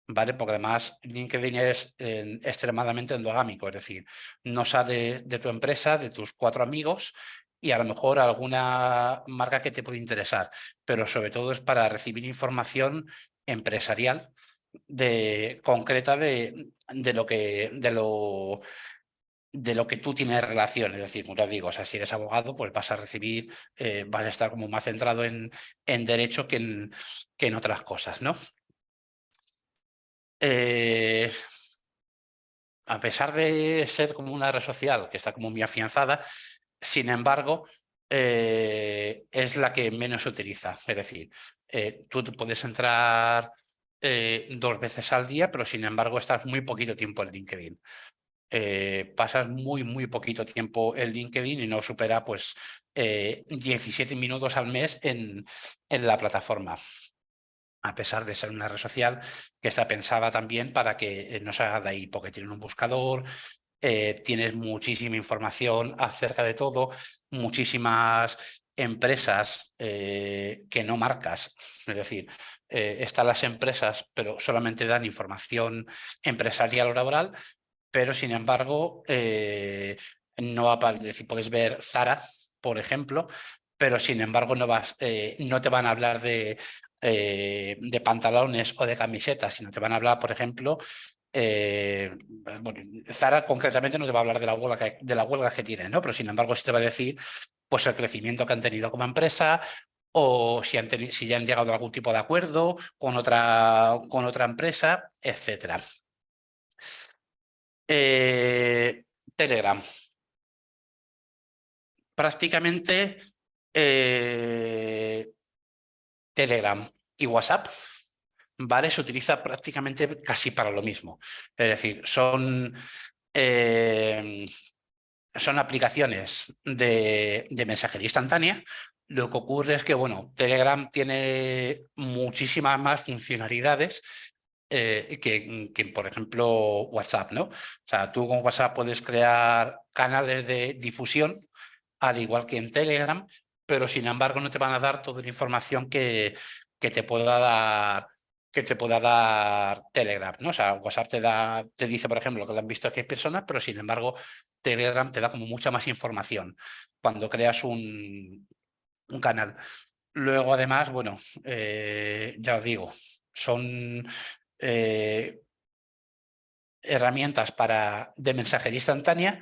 ¿Vale? Porque además LinkedIn es extremadamente endogámico, es decir, no sale de tu empresa, de tus 4 amigos y a lo mejor alguna marca que te puede interesar, pero sobre todo es para recibir información empresarial concreta de lo que tú tienes relación, es decir, como te digo, o sea, si eres abogado, pues vas a recibir, vas a estar como más centrado en derecho que en otras cosas, ¿no? A pesar de ser como una red social que está como muy afianzada, sin embargo, es la que menos se utiliza. Es decir, tú te puedes entrar 2 veces al día, pero sin embargo estás muy poquito tiempo en LinkedIn. Pasas muy poquito tiempo en LinkedIn y no supera pues 17 minutos al mes en la plataforma. A pesar de ser una red social que está pensada también para que no se haga de ahí, porque tienen un buscador, tienes muchísima información acerca de todo, muchísimas empresas que no marcas, es decir, están las empresas, pero solamente dan información empresarial o laboral, pero sin embargo, no aparece, es decir, puedes ver Zara, por ejemplo, pero sin embargo no te van a hablar de pantalones o de camisetas, sino te van a hablar, por ejemplo, bueno, Zara concretamente no te va a hablar de la huelga que tiene, ¿no? Pero sin embargo sí te va a decir pues el crecimiento que han tenido como empresa, o si ya han llegado a algún tipo de acuerdo con otra empresa, etcétera. Telegram. Prácticamente Telegram y WhatsApp, ¿vale? Se utiliza prácticamente casi para lo mismo. Es decir, son aplicaciones de mensajería instantánea. Lo que ocurre es que, bueno, Telegram tiene muchísimas más funcionalidades que, por ejemplo, WhatsApp, ¿no? O sea, tú con WhatsApp puedes crear canales de difusión, al igual que en Telegram, pero sin embargo no te van a dar toda la información que te pueda dar Telegram, ¿no? O sea, WhatsApp te dice, por ejemplo, que lo han visto aquí personas, pero sin embargo Telegram te da como mucha más información cuando creas un canal. Luego, además, bueno, ya os digo, son herramientas de mensajería instantánea,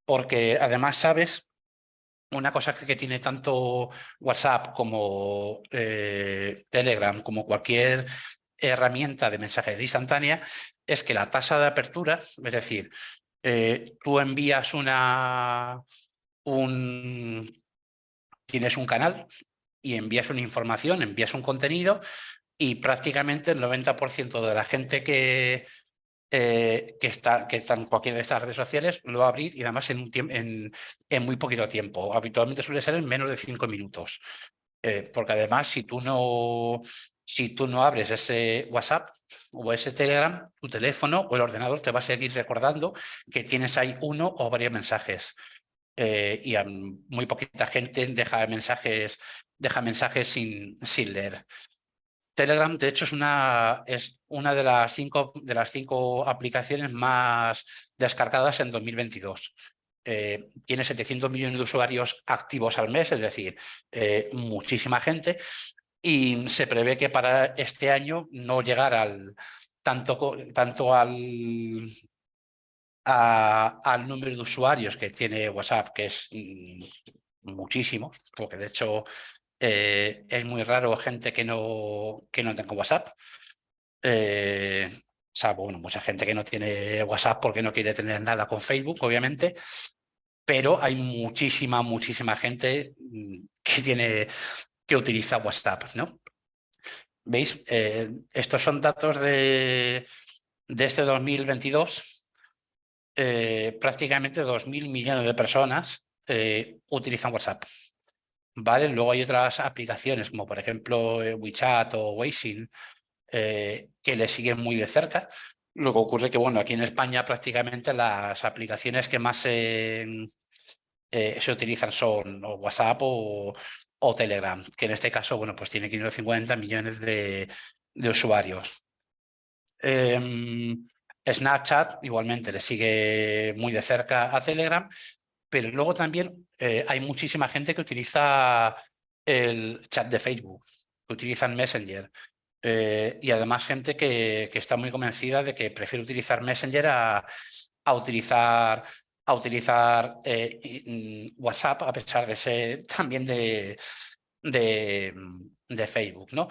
porque además sabes una cosa que tiene tanto WhatsApp como Telegram, como cualquier herramienta de mensajería instantánea, es que la tasa de apertura, es decir, tú envías tienes un canal y envías una información, envías un contenido, y prácticamente el 90% de la gente que está en cualquiera de estas redes sociales lo va a abrir, y además en muy poquito tiempo. Habitualmente suele ser en menos de 5 minutos. Porque además, si tú no abres ese WhatsApp o ese Telegram, tu teléfono o el ordenador te va a seguir recordando que tienes ahí uno o varios mensajes. Y a muy poquita gente deja mensajes sin leer. Telegram, de hecho, es una de las cinco aplicaciones más descargadas en 2022. Tiene 700 millones de usuarios activos al mes, es decir, muchísima gente, y se prevé que para este año no llegar tanto al número de usuarios que tiene WhatsApp, que es muchísimo, porque de hecho es muy raro gente que no tenga WhatsApp. Salvo, bueno, mucha gente que no tiene WhatsApp porque no quiere tener nada con Facebook, obviamente, pero hay muchísima gente que utiliza WhatsApp, ¿no? ¿Veis? Estos son datos de este 2022. Prácticamente 2.000 millones de personas utilizan WhatsApp. ¿Vale? Luego hay otras aplicaciones como por ejemplo WeChat o Weixin que le siguen muy de cerca. Lo que ocurre que, bueno, aquí en España prácticamente las aplicaciones que más se utilizan son o WhatsApp o Telegram, que en este caso, bueno, pues tiene 550 millones de usuarios. Snapchat igualmente le sigue muy de cerca a Telegram, pero luego también hay muchísima gente que utiliza el chat de Facebook, que utilizan Messenger. Y además gente que está muy convencida de que prefiere utilizar Messenger a utilizar WhatsApp, a pesar de ser también de Facebook, ¿no?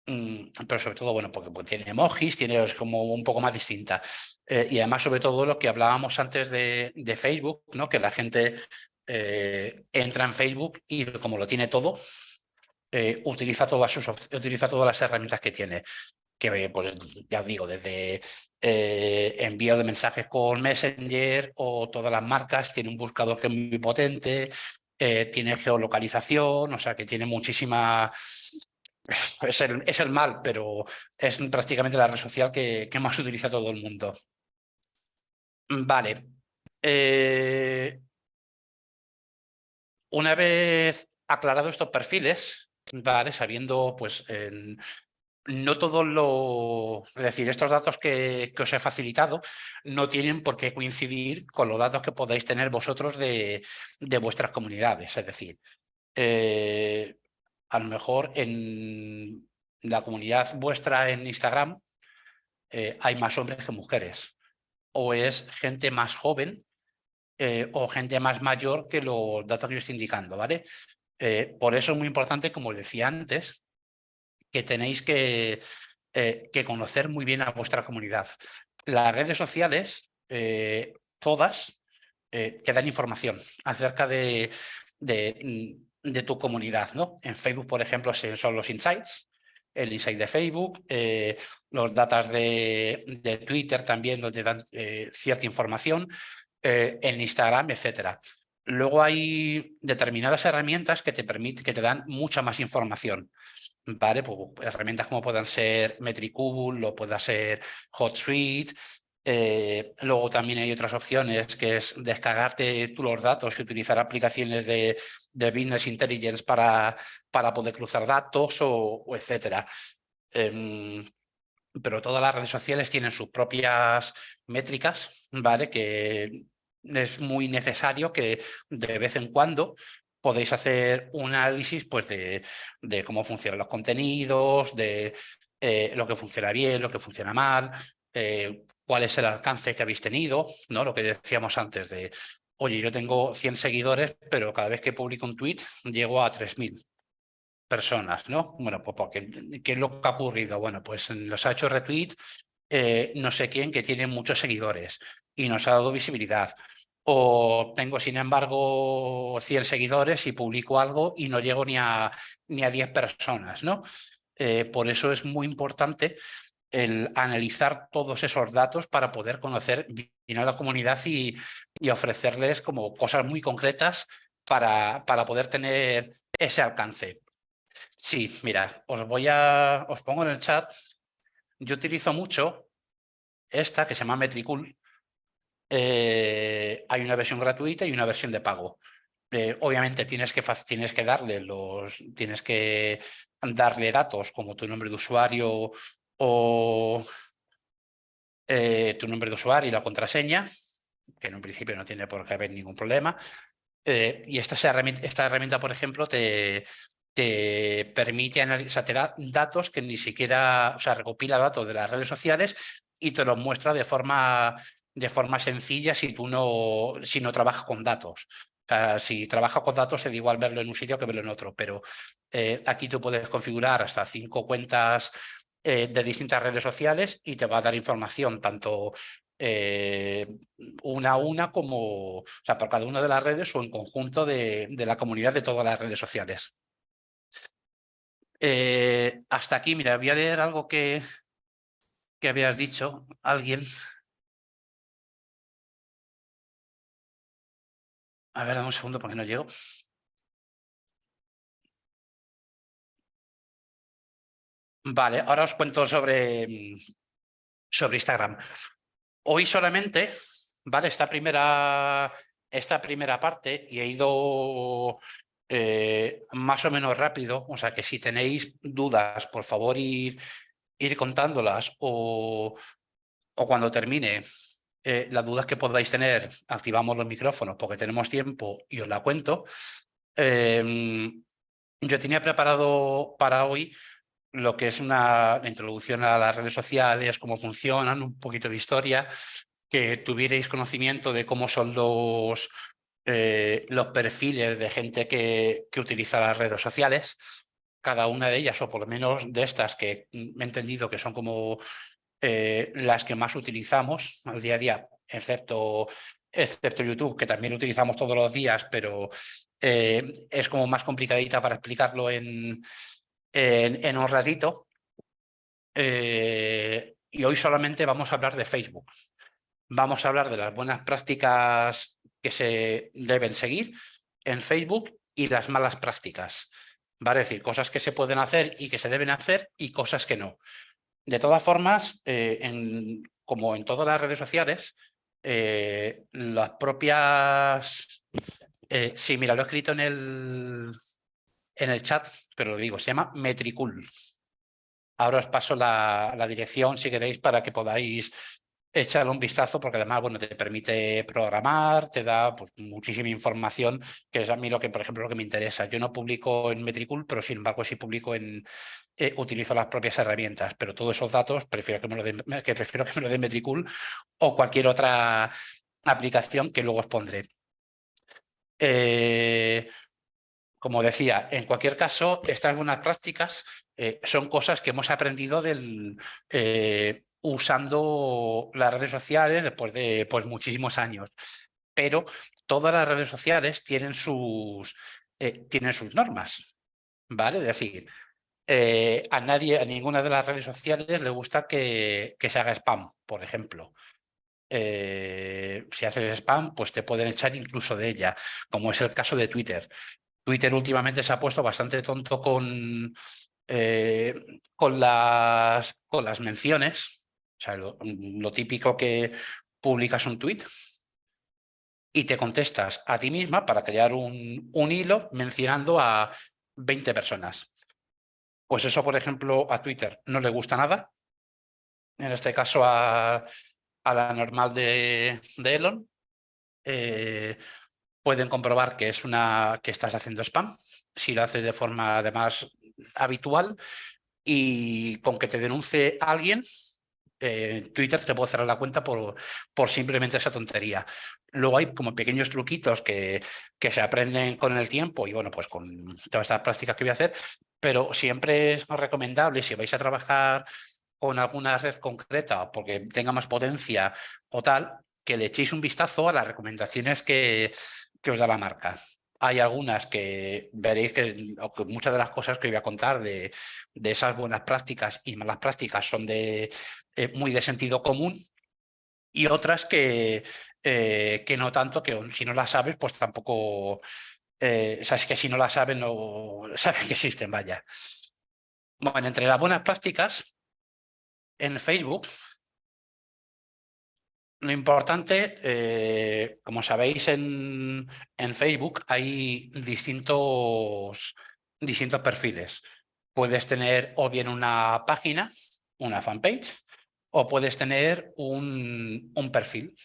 Pero sobre todo, bueno, porque tiene emojis, es como un poco más distinta. Y además, sobre todo, lo que hablábamos antes de Facebook, ¿no? Que la gente entra en Facebook y como lo tiene todo, utiliza todas las herramientas que tiene. Que, pues, ya os digo, desde envío de mensajes con Messenger, o todas las marcas tienen un buscador que es muy potente, tiene geolocalización, o sea que tiene muchísima... Es el mal, pero es prácticamente la red social que más utiliza todo el mundo. Vale. Una vez aclarados estos perfiles, vale, sabiendo, pues, no todos es decir, estos datos que os he facilitado no tienen por qué coincidir con los datos que podáis tener vosotros de vuestras comunidades. Es decir, a lo mejor en la comunidad vuestra en Instagram hay más hombres que mujeres, o es gente más joven o gente más mayor que los datos que yo estoy indicando, ¿vale? Por eso es muy importante, como os decía antes, que tenéis que conocer muy bien a vuestra comunidad. Las redes sociales, todas, te dan información acerca de tu comunidad, ¿no? En Facebook, por ejemplo, son los insights, el insight de Facebook, los datos de Twitter también, donde dan cierta información, en Instagram, etcétera. Luego hay determinadas herramientas que te dan mucha más información. ¿Vale? Pues herramientas como puedan ser Metricool o pueda ser HotSuite. Luego también hay otras opciones que es descargarte tú los datos y utilizar aplicaciones de Business Intelligence para poder cruzar datos o etcétera. Pero todas las redes sociales tienen sus propias métricas, ¿vale? Que es muy necesario que de vez en cuando podéis hacer un análisis pues, de cómo funcionan los contenidos, de lo que funciona bien, lo que funciona mal, cuál es el alcance que habéis tenido, ¿no? Lo que decíamos antes de, oye, yo tengo 100 seguidores, pero cada vez que publico un tweet llego a 3000 personas, ¿no? Bueno, pues porque, ¿qué es lo que ha ocurrido? Bueno, pues nos ha hecho retweet no sé quién que tiene muchos seguidores y nos ha dado visibilidad. O tengo, sin embargo, 100 seguidores y publico algo y no llego ni a 10 personas, ¿no? Por eso es muy importante el analizar todos esos datos para poder conocer bien a la comunidad y ofrecerles como cosas muy concretas para poder tener ese alcance. Sí, mira, os pongo en el chat. Yo utilizo mucho esta que se llama Metricool. Hay una versión gratuita y una versión de pago. Obviamente tienes que darle datos como tu nombre de usuario o tu nombre de usuario y la contraseña, que en un principio no tiene por qué haber ningún problema. Y esta herramienta, por ejemplo, te permite analizar, te da datos que ni siquiera, o sea, recopila datos de las redes sociales y te los muestra de forma sencilla si no trabajas con datos. O sea, si trabajas con datos, te da igual verlo en un sitio que verlo en otro, pero aquí tú puedes configurar hasta 5 cuentas de distintas redes sociales y te va a dar información tanto una a una como, o sea, por cada una de las redes o en conjunto de la comunidad de todas las redes sociales. Hasta aquí, mira, voy a leer algo que habías dicho, alguien. A ver, dame un segundo porque no llego. Vale, ahora os cuento sobre Instagram. Hoy solamente, ¿vale? Esta primera parte y he ido más o menos rápido, o sea que si tenéis dudas, por favor ir contándolas o cuando termine las dudas que podáis tener, activamos los micrófonos porque tenemos tiempo y os la cuento. Yo tenía preparado para hoy lo que es la introducción a las redes sociales, cómo funcionan, un poquito de historia, que tuvierais conocimiento de cómo son los perfiles de gente que utiliza las redes sociales. Cada una de ellas, o por lo menos de estas que he entendido que son como las que más utilizamos al día a día, excepto YouTube, que también utilizamos todos los días, pero es como más complicadita para explicarlo en un ratito. Y hoy solamente vamos a hablar de Facebook. Vamos a hablar de las buenas prácticas que se deben seguir en Facebook y las malas prácticas. ¿Vale? Es decir, cosas que se pueden hacer y que se deben hacer y cosas que no. De todas formas, como en todas las redes sociales, las propias... sí, mira, lo he escrito en el chat, pero lo digo, se llama Metricool. Ahora os paso la dirección si queréis para que podáis échale un vistazo porque además, bueno, te permite programar, te da pues, muchísima información, que es a mí lo que, por ejemplo, lo que me interesa. Yo no publico en Metricool, pero sin embargo sí publico utilizo las propias herramientas, pero todos esos datos prefiero que me lo dé Metricool o cualquier otra aplicación que luego os pondré. Como decía, en cualquier caso, estas buenas prácticas son cosas que hemos aprendido usando las redes sociales después de pues, muchísimos años. Pero todas las redes sociales tienen sus normas, ¿vale? Es decir, a ninguna de las redes sociales le gusta que se haga spam, por ejemplo. Si haces spam, pues te pueden echar incluso de ella, como es el caso de Twitter. Twitter últimamente se ha puesto bastante tonto con las menciones. O sea, lo típico que publicas un tweet y te contestas a ti misma para crear un hilo mencionando a 20 personas. Pues eso, por ejemplo, a Twitter no le gusta nada. En este caso a la normal de Elon. Pueden comprobar que que estás haciendo spam, si lo haces de forma además habitual, y con que te denuncie alguien, Twitter te puede cerrar la cuenta por simplemente esa tontería. Luego hay como pequeños truquitos que se aprenden con el tiempo y bueno, pues con todas estas prácticas que voy a hacer, pero siempre es recomendable si vais a trabajar con alguna red concreta porque tenga más potencia o tal, que le echéis un vistazo a las recomendaciones que os da la marca. Hay algunas que veréis que muchas de las cosas que voy a contar de esas buenas prácticas y malas prácticas son muy de sentido común, y otras que no tanto, que si no las sabes, pues tampoco, sabes que si no las sabes, no sabes que existen, vaya. Bueno, entre las buenas prácticas, en Facebook, lo importante, como sabéis, en Facebook hay distintos perfiles. Puedes tener o bien una página, una fanpage, o puedes tener un perfil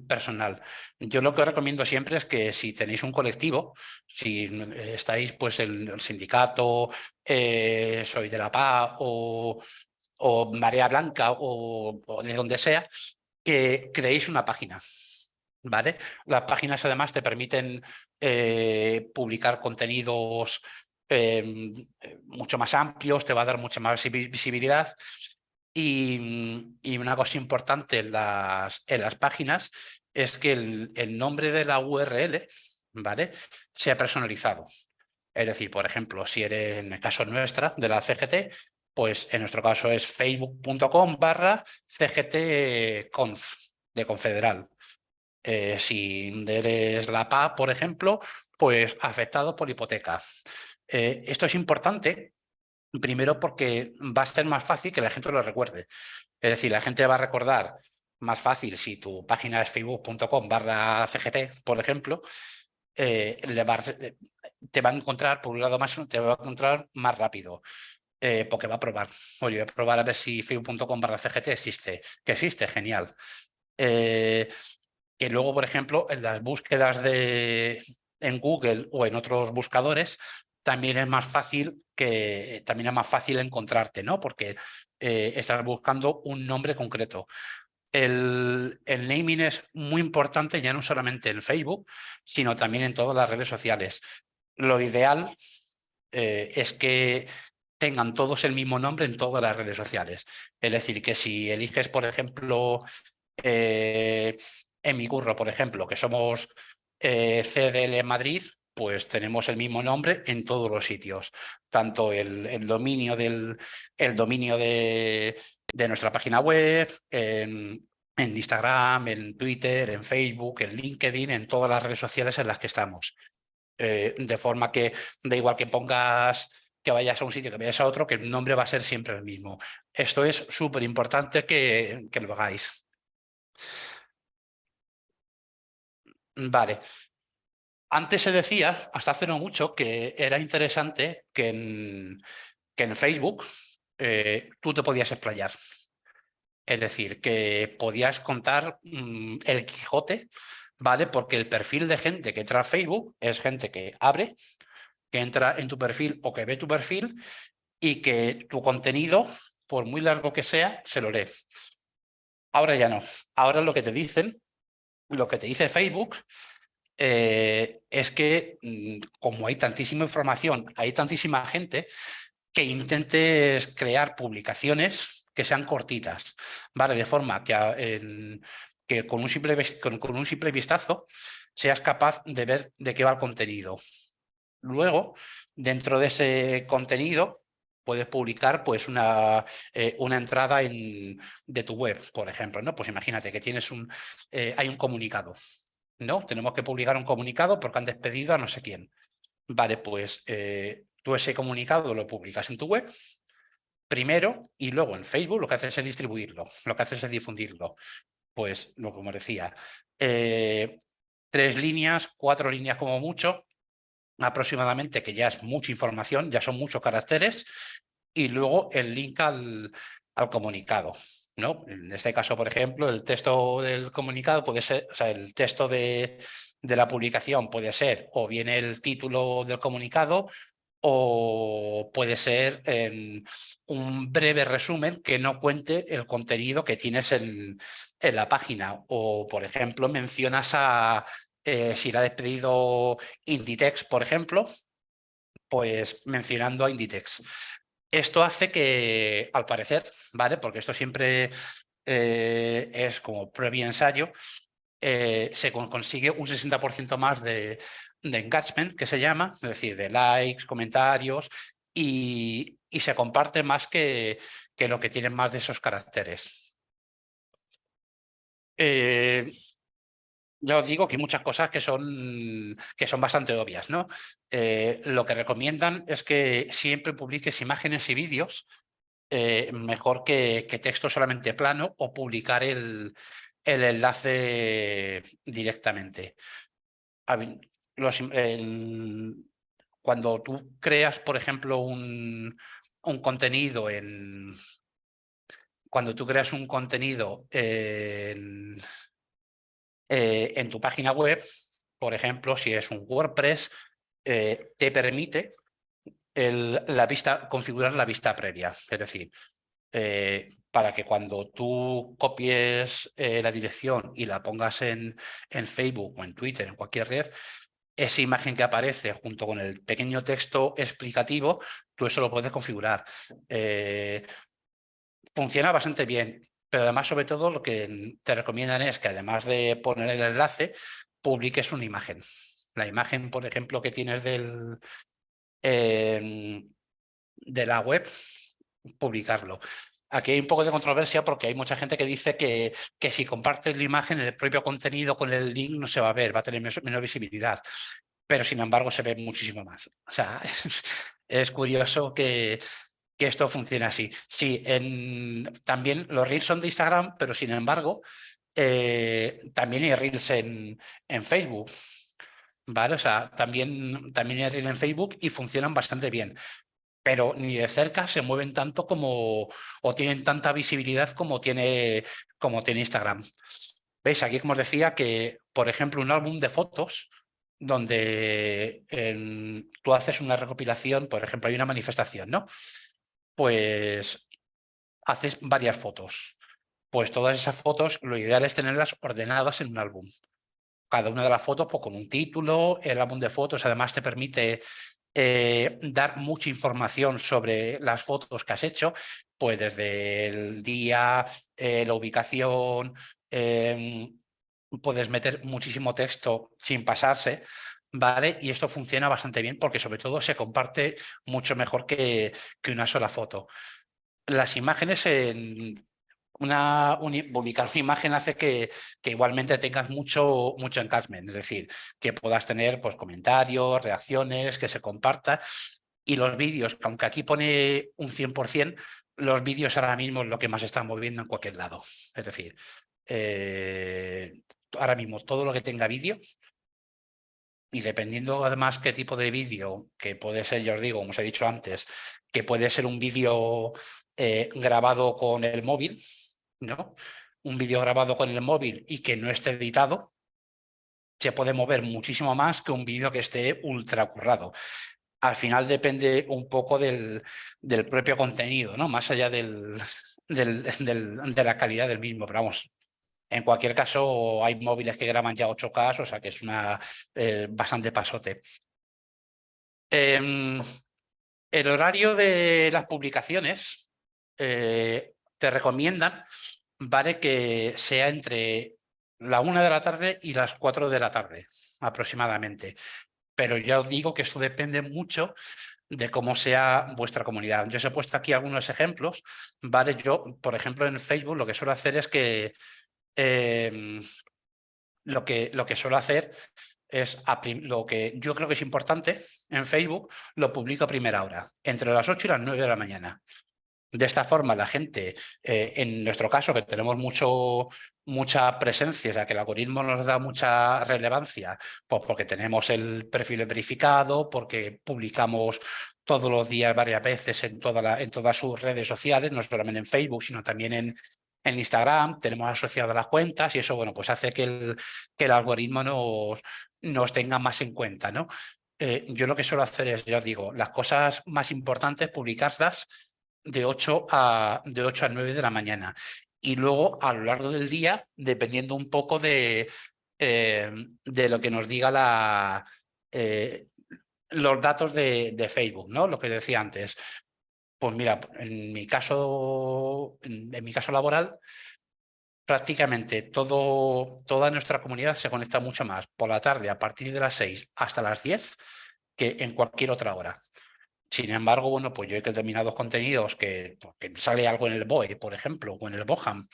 personal. Yo lo que os recomiendo siempre es que si tenéis un colectivo, si estáis pues en el sindicato, Soy de la Paz o Marea Blanca o de donde sea, que creéis una página, ¿vale? Las páginas además te permiten publicar contenidos mucho más amplios, te va a dar mucha más visibilidad. Y una cosa importante en las páginas es que el nombre de la URL, ¿vale?, sea personalizado. Es decir, por ejemplo, si eres, en el caso nuestra, de la CGT, pues en nuestro caso es facebook.com/CGTconf, de Confederal. Si eres la PA, por ejemplo, pues afectado por hipoteca. Esto es importante, primero porque va a ser más fácil que la gente lo recuerde. Es decir, la gente va a recordar más fácil si tu página es facebook.com/CGT, por ejemplo, te va a encontrar, por un lado más, te va a encontrar más rápido. Porque va a probar. Oye, voy a probar a ver si facebook.com/CGT existe. Que existe, genial. Que luego, por ejemplo, en las búsquedas en Google o en otros buscadores, también es más fácil encontrarte, ¿no? Porque estás buscando un nombre concreto. El naming es muy importante ya no solamente en Facebook, sino también en todas las redes sociales. Lo ideal es que tengan todos el mismo nombre en todas las redes sociales. Es decir, que si eliges, por ejemplo, en mi curro, por ejemplo, que somos CDL Madrid, pues tenemos el mismo nombre en todos los sitios. Tanto el dominio de nuestra página web, en Instagram, en Twitter, en Facebook, en LinkedIn, en todas las redes sociales en las que estamos. De forma que da igual que pongas que vayas a un sitio, que vayas a otro, que el nombre va a ser siempre el mismo. Esto es súper importante que lo hagáis. Vale. Antes se decía, hasta hace no mucho, que era interesante que en Facebook tú te podías explayar. Es decir, que podías contar el Quijote, ¿vale? Porque el perfil de gente que entra a Facebook es gente que abre, que entra en tu perfil o que ve tu perfil y que tu contenido, por muy largo que sea, se lo lee. Ahora ya no. Ahora lo que te dicen, lo que te dice Facebook, es que como hay tantísima información, hay tantísima gente, que intentes crear publicaciones que sean cortitas, ¿vale? De forma que con un simple vistazo seas capaz de ver de qué va el contenido. Luego, dentro de ese contenido, puedes publicar pues una entrada de tu web, por ejemplo, ¿no? Pues imagínate que hay un comunicado, ¿no? Tenemos que publicar un comunicado porque han despedido a no sé quién. Vale, pues tú ese comunicado lo publicas en tu web primero y luego en Facebook lo que haces es distribuirlo, lo que haces es difundirlo. Pues, como decía, 3 líneas, 4 líneas como mucho, aproximadamente, que ya es mucha información, ya son muchos caracteres, y luego el link al comunicado, ¿no? En este caso, por ejemplo, el texto del comunicado puede ser, o sea, el texto de la publicación puede ser o bien el título del comunicado o puede ser un breve resumen que no cuente el contenido que tienes en la página. O, por ejemplo, mencionas si la ha despedido Inditex, por ejemplo, pues mencionando a Inditex. Esto hace que, al parecer, ¿vale? Porque esto siempre es como previo ensayo, se consigue un 60% más de engagement, que se llama, es decir, de likes, comentarios, y se comparte más que lo que tienen más de esos caracteres. Ya os digo que hay muchas cosas que son bastante obvias, ¿no? Lo que recomiendan es que siempre publiques imágenes y vídeos, mejor que texto solamente plano, o publicar el enlace directamente. Cuando tú creas, por ejemplo, un contenido cuando tú creas un contenido en tu página web, por ejemplo, si es un WordPress, te permite configurar la vista previa. Es decir, para que cuando tú copies la dirección y la pongas en Facebook o en Twitter, en cualquier red, esa imagen que aparece junto con el pequeño texto explicativo, tú eso lo puedes configurar. Funciona bastante bien, pero además, sobre todo, lo que te recomiendan es que, además de poner el enlace, publiques una imagen. La imagen, por ejemplo, que tienes de la web, publicarlo. Aquí hay un poco de controversia porque hay mucha gente que dice que si compartes la imagen, el propio contenido con el link no se va a ver, va a tener menor visibilidad, pero sin embargo se ve muchísimo más. O sea, es curioso que esto funcione así. Sí, también los Reels son de Instagram, pero sin embargo también hay Reels en Facebook. ¿Vale? O sea, también hay Reels en Facebook y funcionan bastante bien, pero ni de cerca se mueven tanto o tienen tanta visibilidad como tiene Instagram. ¿Veis? Aquí, como os decía, que, por ejemplo, un álbum de fotos donde tú haces una recopilación, por ejemplo, hay una manifestación, ¿no? Pues haces varias fotos. Pues todas esas fotos, lo ideal es tenerlas ordenadas en un álbum. Cada una de las fotos, pues, con un título. El álbum de fotos además te permite dar mucha información sobre las fotos que has hecho, pues desde el día, la ubicación, puedes meter muchísimo texto sin pasarse, ¿vale? Y esto funciona bastante bien porque, sobre todo, se comparte mucho mejor que una sola foto. Las imágenes publicar su imagen hace que igualmente tengas mucho engagement, es decir, que puedas tener, pues, comentarios, reacciones, que se comparta. Y los vídeos, aunque aquí pone un 100%, los vídeos ahora mismo es lo que más están moviendo en cualquier lado. Es decir, ahora mismo todo lo que tenga vídeo, y dependiendo además qué tipo de vídeo, que puede ser, ya os digo, como os he dicho antes, que puede ser un vídeo grabado con el móvil, ¿no? Un vídeo grabado con el móvil y que no esté editado se puede mover muchísimo más que un vídeo que esté ultra currado. Al final depende un poco del propio contenido, ¿no? Más allá de la calidad del mismo, pero vamos. En cualquier caso, hay móviles que graban ya 8K, o sea que es una bastante pasote. El horario de las publicaciones te recomiendan, vale, que sea entre la 1 de la tarde y las 4 de la tarde aproximadamente. Pero ya os digo que esto depende mucho de cómo sea vuestra comunidad. Yo os he puesto aquí algunos ejemplos, ¿vale? Yo, por ejemplo, en Facebook lo que suelo hacer es que lo que suelo hacer es lo que yo creo que es importante en Facebook, lo publico a primera hora, entre las 8 y las 9 de la mañana. De esta forma, la gente, en nuestro caso, que tenemos mucha presencia, o sea, que el algoritmo nos da mucha relevancia, pues porque tenemos el perfil verificado, porque publicamos todos los días varias veces en todas sus redes sociales, no solamente en Facebook, sino también en Instagram, tenemos asociadas las cuentas y eso, bueno, pues hace que el algoritmo nos tenga más en cuenta, ¿no? Yo lo que suelo hacer es, ya os digo, las cosas más importantes, publicarlas de 8 a 9 de la mañana. Y luego, a lo largo del día, dependiendo un poco de lo que nos diga los datos de Facebook, ¿no? Lo que decía antes. Pues mira, en mi caso laboral, prácticamente toda nuestra comunidad se conecta mucho más por la tarde, a partir de las 6 hasta las 10, que en cualquier otra hora. Sin embargo, bueno, pues yo hay determinados contenidos que sale algo en el BOE, por ejemplo, o en el BOHAM,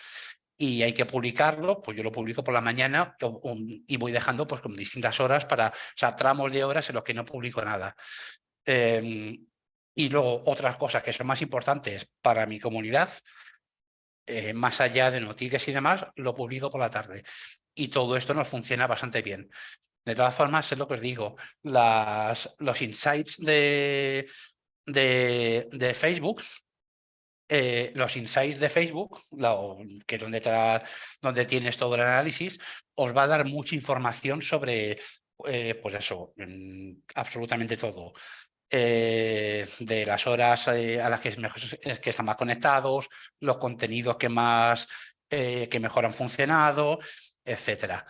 y hay que publicarlo, pues yo lo publico por la mañana y voy dejando pues con distintas horas o sea, tramos de horas en los que no publico nada. Y luego otras cosas que son más importantes para mi comunidad, más allá de noticias y demás, lo publico por la tarde. Y todo esto nos funciona bastante bien. De todas formas, es lo que os digo, los insights de Facebook, los insights de Facebook, que es donde tienes todo el análisis, os va a dar mucha información sobre, pues eso, absolutamente todo. De las horas a las que están más conectados, los contenidos que mejor han funcionado, etcétera.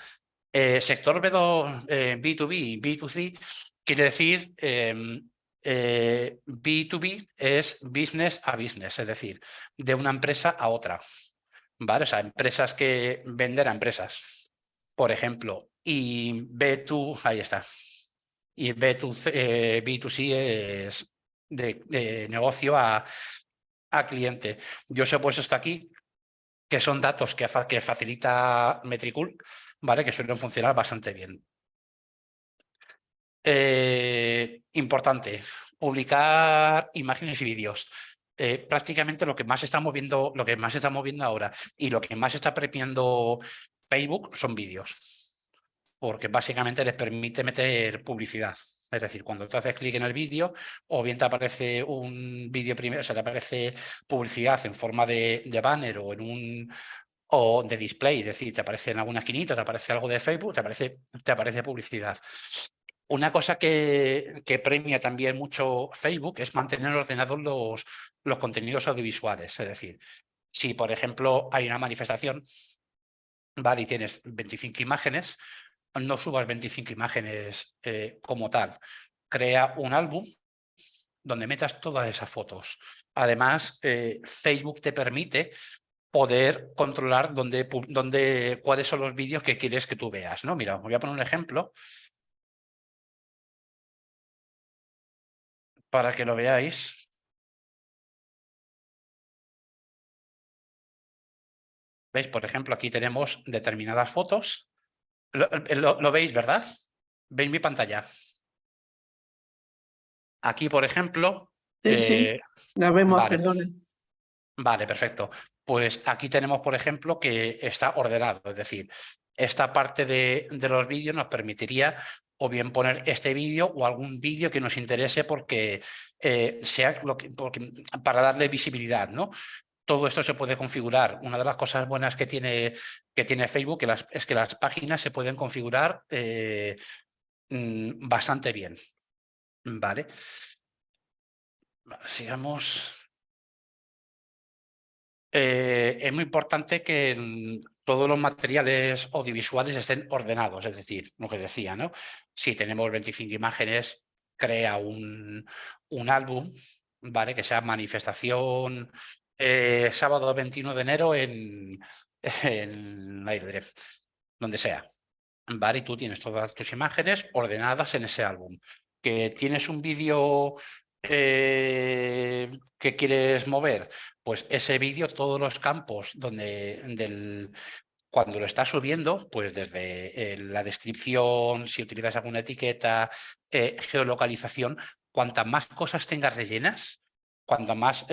Sector B2B, B2C, quiere decir B2B es business a business, es decir, de una empresa a otra, ¿vale? O sea, empresas que venden a empresas, por ejemplo, y ahí está. Y B2C es de negocio a cliente. Yo os he puesto esto aquí, que son datos que facilita Metricool, ¿vale? Que suelen funcionar bastante bien. Importante, publicar imágenes y vídeos. Prácticamente lo que más estamos viendo ahora y lo que más está premiando Facebook son vídeos, porque básicamente les permite meter publicidad. Es decir, cuando tú haces clic en el vídeo, o bien te aparece un vídeo primero, o sea, te aparece publicidad en forma de banner o de display, es decir, te aparece en alguna esquinita, te aparece algo de Facebook, te aparece publicidad. Una cosa que premia también mucho Facebook es mantener ordenados los contenidos audiovisuales. Es decir, si por ejemplo hay una manifestación, vale, y tienes 25 imágenes, no subas 25 imágenes como tal. Crea un álbum donde metas todas esas fotos. Además, Facebook te permite poder controlar cuáles son los vídeos que quieres que tú veas, ¿no? Mira, voy a poner un ejemplo para que lo veáis. ¿Veis? Por ejemplo, aquí tenemos determinadas fotos. Lo veis, ¿verdad? ¿Veis mi pantalla? Aquí, por ejemplo... Sí, la vemos, vale. perdona. Vale, perfecto. Pues aquí tenemos, por ejemplo, que está ordenado. Es decir, esta parte de los vídeos nos permitiría o bien poner este vídeo o algún vídeo que nos interese porque para darle visibilidad, ¿no? todo esto se puede configurar. Una de las cosas buenas que tiene Facebook es que las páginas se pueden configurar bastante bien. Vale. Sigamos. Es muy importante que todos los materiales audiovisuales estén ordenados, es decir, lo que decía, ¿no? Si tenemos 25 imágenes, crea un álbum, ¿vale? Que sea manifestación sábado 21 de enero en aire, donde sea. ¿Vale? Y tú tienes todas tus imágenes ordenadas en ese álbum. Que tienes un vídeo que quieres mover, pues ese vídeo, todos los campos cuando lo estás subiendo, pues desde la descripción, si utilizas alguna etiqueta, geolocalización, cuantas más cosas tengas rellenas, cuantas más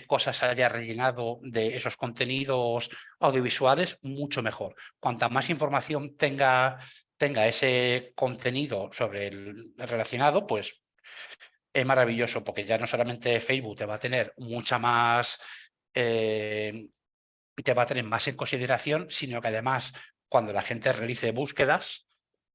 cosas hayas rellenado de esos contenidos audiovisuales, mucho mejor. Cuanta más información tenga ese contenido sobre el relacionado, pues es maravilloso, porque ya no solamente Facebook te va a tener mucha más, te va a tener más en consideración, sino que además cuando la gente realice búsquedas,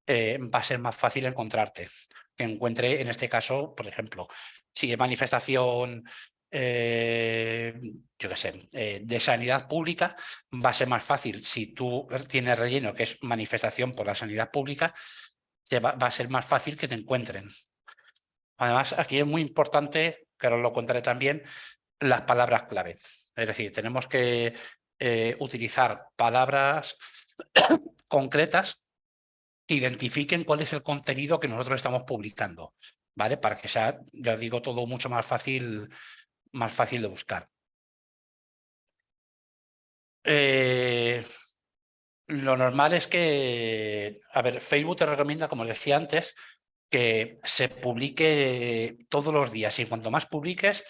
va a ser más fácil encontrarte. Que encuentre, en este caso, por ejemplo, si es manifestación, yo qué sé, de sanidad pública, va a ser más fácil. Si tú tienes relleno que es manifestación por la sanidad pública, va a ser más fácil que te encuentren. Además, aquí es muy importante, que ahora lo contaré también, las palabras clave. Es decir, tenemos que utilizar palabras concretas que identifiquen cuál es el contenido que nosotros estamos publicando, ¿vale? Para que sea, ya digo, todo mucho más fácil de buscar. Lo normal es que, a ver, Facebook te recomienda, como decía antes, que se publique todos los días y cuanto más publiques,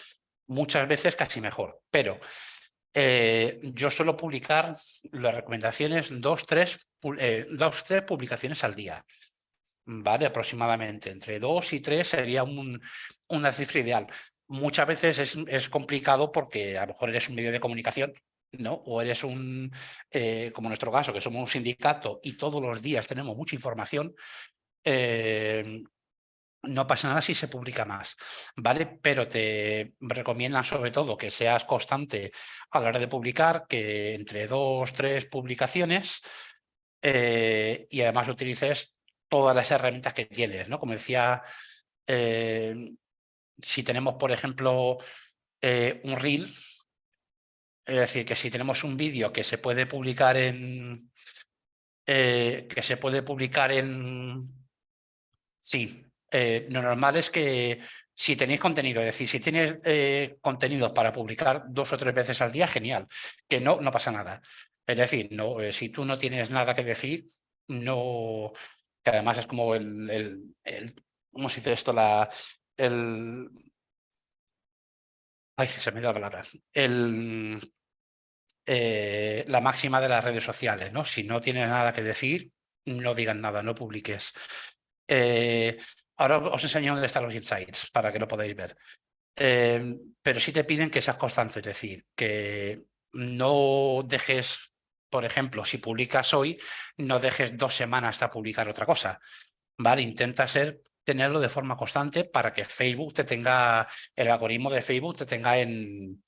muchas veces casi mejor. Pero yo suelo publicar las recomendaciones 2-3 publicaciones al día, ¿vale? Aproximadamente. Entre 2 y 3 sería una cifra ideal. Muchas veces es complicado porque a lo mejor eres un medio de comunicación, ¿no? O eres como en nuestro caso, que somos un sindicato y todos los días tenemos mucha información. No pasa nada si se publica más, ¿vale? Pero te recomiendan sobre todo que seas constante a la hora de publicar, que entre 2-3 publicaciones y además utilices todas las herramientas que tienes, ¿no? Como decía, si tenemos, por ejemplo, un reel, es decir, que si tenemos un vídeo que se puede publicar Sí, lo normal es que si tenéis contenido, es decir, si tienes contenido para publicar 2 o 3 veces al día, genial, que no pasa nada. Es decir, no, si tú no tienes nada que decir, no, que además es como ¿cómo se dice esto? Ay, se me da la palabra. La máxima de las redes sociales, ¿no? Si no tienes nada que decir, no digas nada, no publiques. Ahora os enseño dónde están los insights para que lo podáis ver. Pero sí te piden que seas constante, es decir, que no dejes, por ejemplo, si publicas hoy, no dejes 2 semanas hasta publicar otra cosa, ¿vale? Intenta tenerlo de forma constante para que Facebook el algoritmo de Facebook te tenga en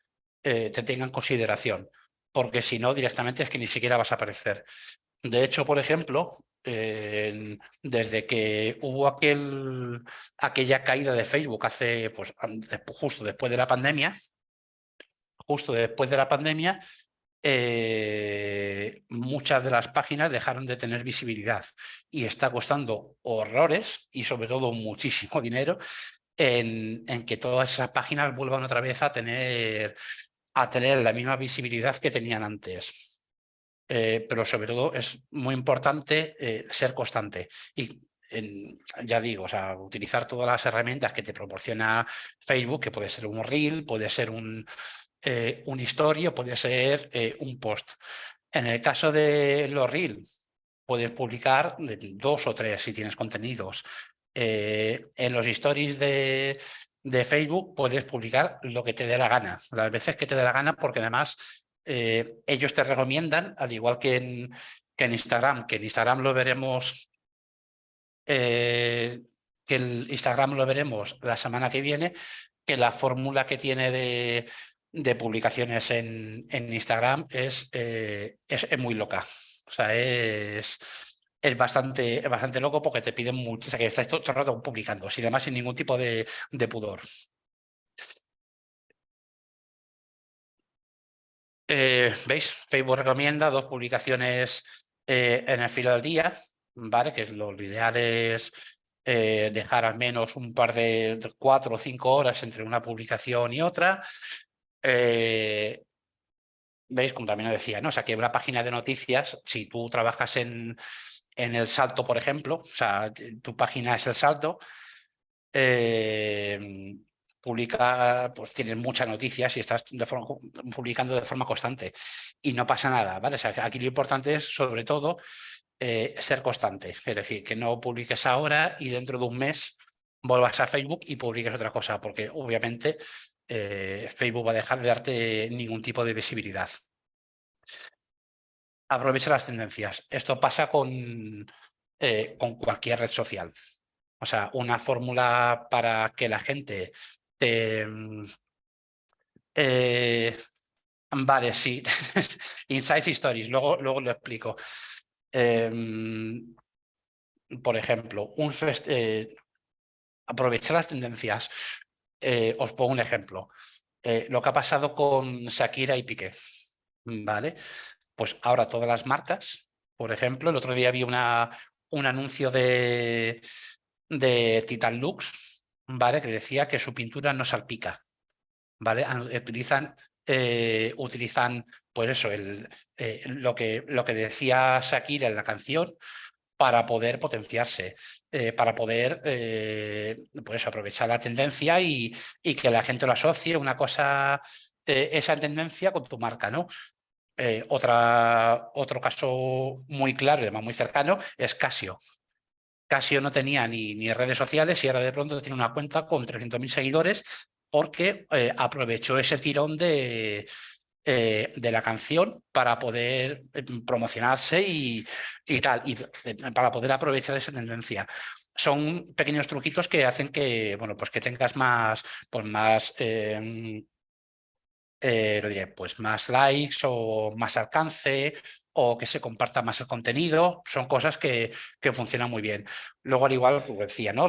consideración, porque si no, directamente es que ni siquiera vas a aparecer. De hecho, por ejemplo, desde que hubo aquella caída de Facebook pues, justo después de la pandemia, muchas de las páginas dejaron de tener visibilidad y está costando horrores y sobre todo muchísimo dinero en que todas esas páginas vuelvan otra vez a tener la misma visibilidad que tenían antes. Pero sobre todo es muy importante ser constante y ya digo, o sea, utilizar todas las herramientas que te proporciona Facebook, que puede ser un reel, puede ser un story o puede ser un post. En el caso de los reels, puedes publicar 2 o 3 si tienes contenidos. En los stories de Facebook puedes publicar lo que te dé la gana, las veces que te dé la gana, porque además ellos te recomiendan, al igual que en Instagram, que en Instagram lo veremos, que el Instagram lo veremos la semana que viene, que la fórmula que tiene de publicaciones en Instagram es muy loca. O sea, es bastante loco porque te piden mucho, o sea, que estás todo el rato publicando, sin demás, sin ningún tipo de pudor. ¿Veis? Facebook recomienda 2 publicaciones en el filo del día, ¿vale? Que lo ideal es dejar al menos un par de 4 o 5 horas entre una publicación y otra. ¿Veis? Como también lo decía, ¿no? O sea, que una página de noticias, si tú trabajas en El Salto, por ejemplo, o sea, tu página es El Salto, publica, pues tienes muchas noticias y estás publicando de forma constante y no pasa nada, ¿vale? O sea, aquí lo importante es, sobre todo, ser constante, es decir, que no publiques ahora y dentro de un mes vuelvas a Facebook y publiques otra cosa, porque obviamente Facebook va a dejar de darte ningún tipo de visibilidad. Aprovecha las tendencias. Esto pasa con cualquier red social. O sea, una fórmula para que la gente te... vale, sí. Insights y Stories, luego lo explico. Por ejemplo, aprovechar las tendencias. Os pongo un ejemplo. Lo que ha pasado con Shakira y Piqué. ¿Vale? Pues ahora todas las marcas, por ejemplo, el otro día vi un anuncio de Titan Lux, ¿vale? Que decía que su pintura no salpica, ¿vale? Utilizan pues eso, lo que decía Shakira en la canción para poder potenciarse, para poder pues aprovechar la tendencia y que la gente lo asocie una cosa, esa tendencia con tu marca, ¿no? Otro caso muy claro y además muy cercano es Casio. Casio no tenía ni redes sociales y ahora de pronto tiene una cuenta con 300.000 seguidores porque aprovechó ese tirón de la canción para poder promocionarse y tal, y para poder aprovechar esa tendencia. Son pequeños truquitos que hacen que, bueno, pues que tengas más, pues más lo diré, pues más likes o más alcance o que se comparta más el contenido, son cosas que funcionan muy bien. Luego, al igual, como decía, ¿no?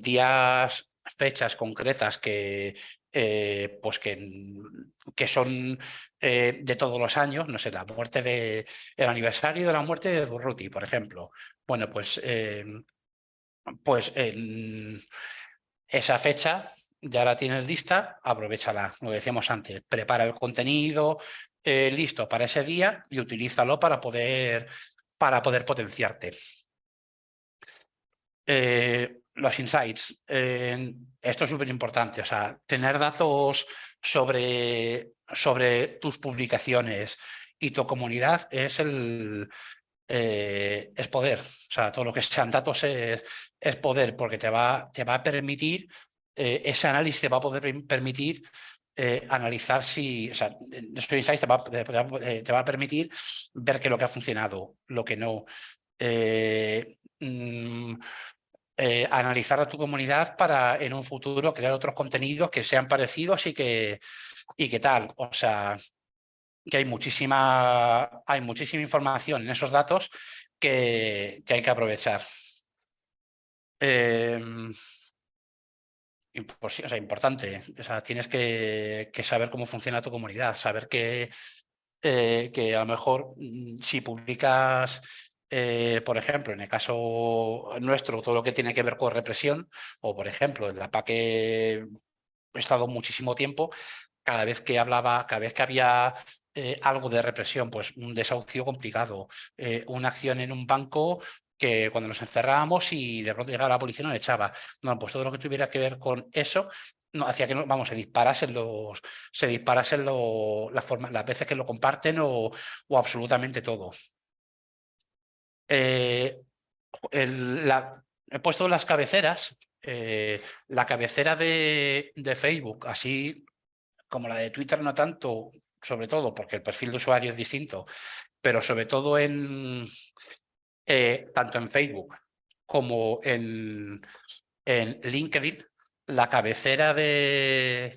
Días, fechas concretas pues que son de todos los años, no sé, el aniversario de la muerte de Durruti, por ejemplo. Bueno, pues esa fecha ya la tienes lista, aprovéchala, lo decíamos antes, prepara el contenido listo para ese día y utilízalo para poder potenciarte. Los insights, esto es súper importante, o sea, tener datos sobre tus publicaciones y tu comunidad es es poder, o sea, todo lo que sean datos es poder, porque te va a permitir, ese análisis te va a poder permitir analizar si, o sea, esos insights te va a permitir ver qué es lo que ha funcionado, lo que no. Analizar a tu comunidad para en un futuro crear otros contenidos que sean parecidos y que tal, o sea, que hay muchísima información en esos datos que hay que aprovechar. O sea, importante, o sea, tienes que saber cómo funciona tu comunidad, saber que a lo mejor si publicas, por ejemplo, en el caso nuestro, todo lo que tiene que ver con represión, o por ejemplo, en la PA que he estado muchísimo tiempo, cada vez que había algo de represión, pues un desahucio complicado, una acción en un banco que cuando nos encerrábamos y de pronto llegaba la policía nos echaba. No, pues todo lo que tuviera que ver con eso no hacía que se disparasen las veces que lo comparten o absolutamente todo. He puesto las cabeceras La cabecera de Facebook, así como la de Twitter no tanto, sobre todo porque el perfil de usuario es distinto, pero sobre todo tanto en Facebook como en LinkedIn, la cabecera de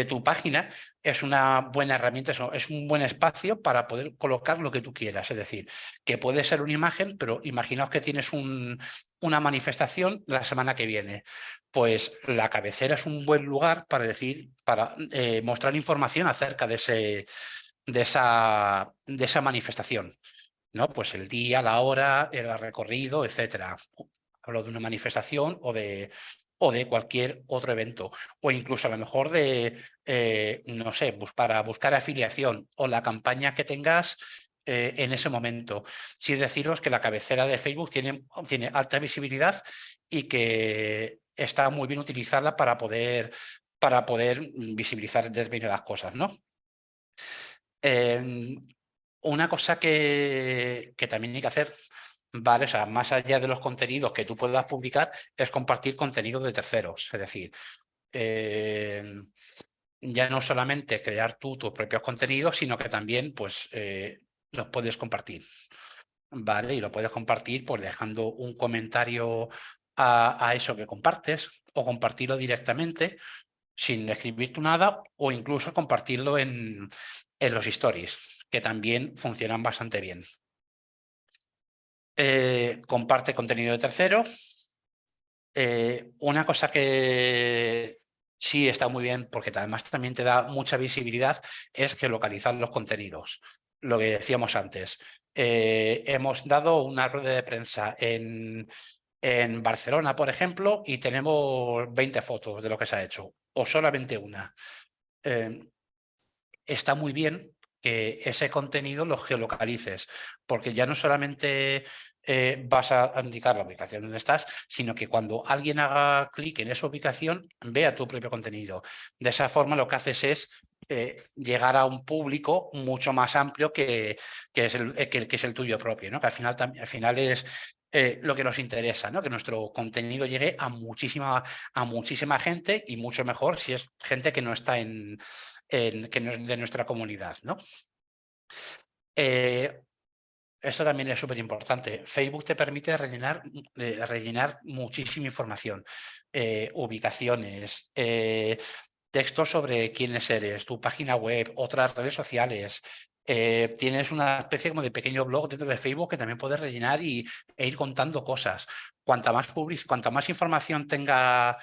tu página es una buena herramienta, es un buen espacio para poder colocar lo que tú quieras. Es decir, que puede ser una imagen, pero imaginaos que tienes una manifestación la semana que viene. Pues la cabecera es un buen lugar para mostrar información acerca de esa manifestación, ¿no? Pues el día, la hora, el recorrido, etcétera. Hablo de una manifestación o de cualquier otro evento, o incluso a lo mejor no sé, para buscar afiliación o la campaña que tengas en ese momento. Sí, deciros que la cabecera de Facebook tiene alta visibilidad y que está muy bien utilizada para poder visibilizar determinadas cosas, ¿no? Una cosa que también hay que hacer, ¿vale? O sea, más allá de los contenidos que tú puedas publicar, es compartir contenido de terceros. Es decir, ya no solamente crear tú tus propios contenidos, sino que también pues, los puedes compartir, ¿vale? Y lo puedes compartir pues, dejando un comentario a eso que compartes o compartirlo directamente sin escribir tú nada o incluso compartirlo en los stories, que también funcionan bastante bien. Comparte contenido de terceros. Una cosa que sí está muy bien, porque además también te da mucha visibilidad, es geolocalizar los contenidos. Lo que decíamos antes. Hemos dado una rueda de prensa en Barcelona, por ejemplo, y tenemos 20 fotos de lo que se ha hecho, o solamente una. Está muy bien que ese contenido lo geolocalices, porque ya no solamente vas a indicar la ubicación donde estás, sino que cuando alguien haga clic en esa ubicación, vea tu propio contenido. De esa forma lo que haces es llegar a un público mucho más amplio que es el tuyo propio, ¿no? Que al final es lo que nos interesa, ¿no? Que nuestro contenido llegue a muchísima gente y mucho mejor si es gente que no está que no es de nuestra comunidad, ¿no? Esto también es súper importante. Facebook te permite rellenar muchísima información, ubicaciones, textos sobre quiénes eres, tu página web, otras redes sociales. Tienes una especie como de pequeño blog dentro de Facebook que también puedes rellenar e ir contando cosas. Cuanta más información tenga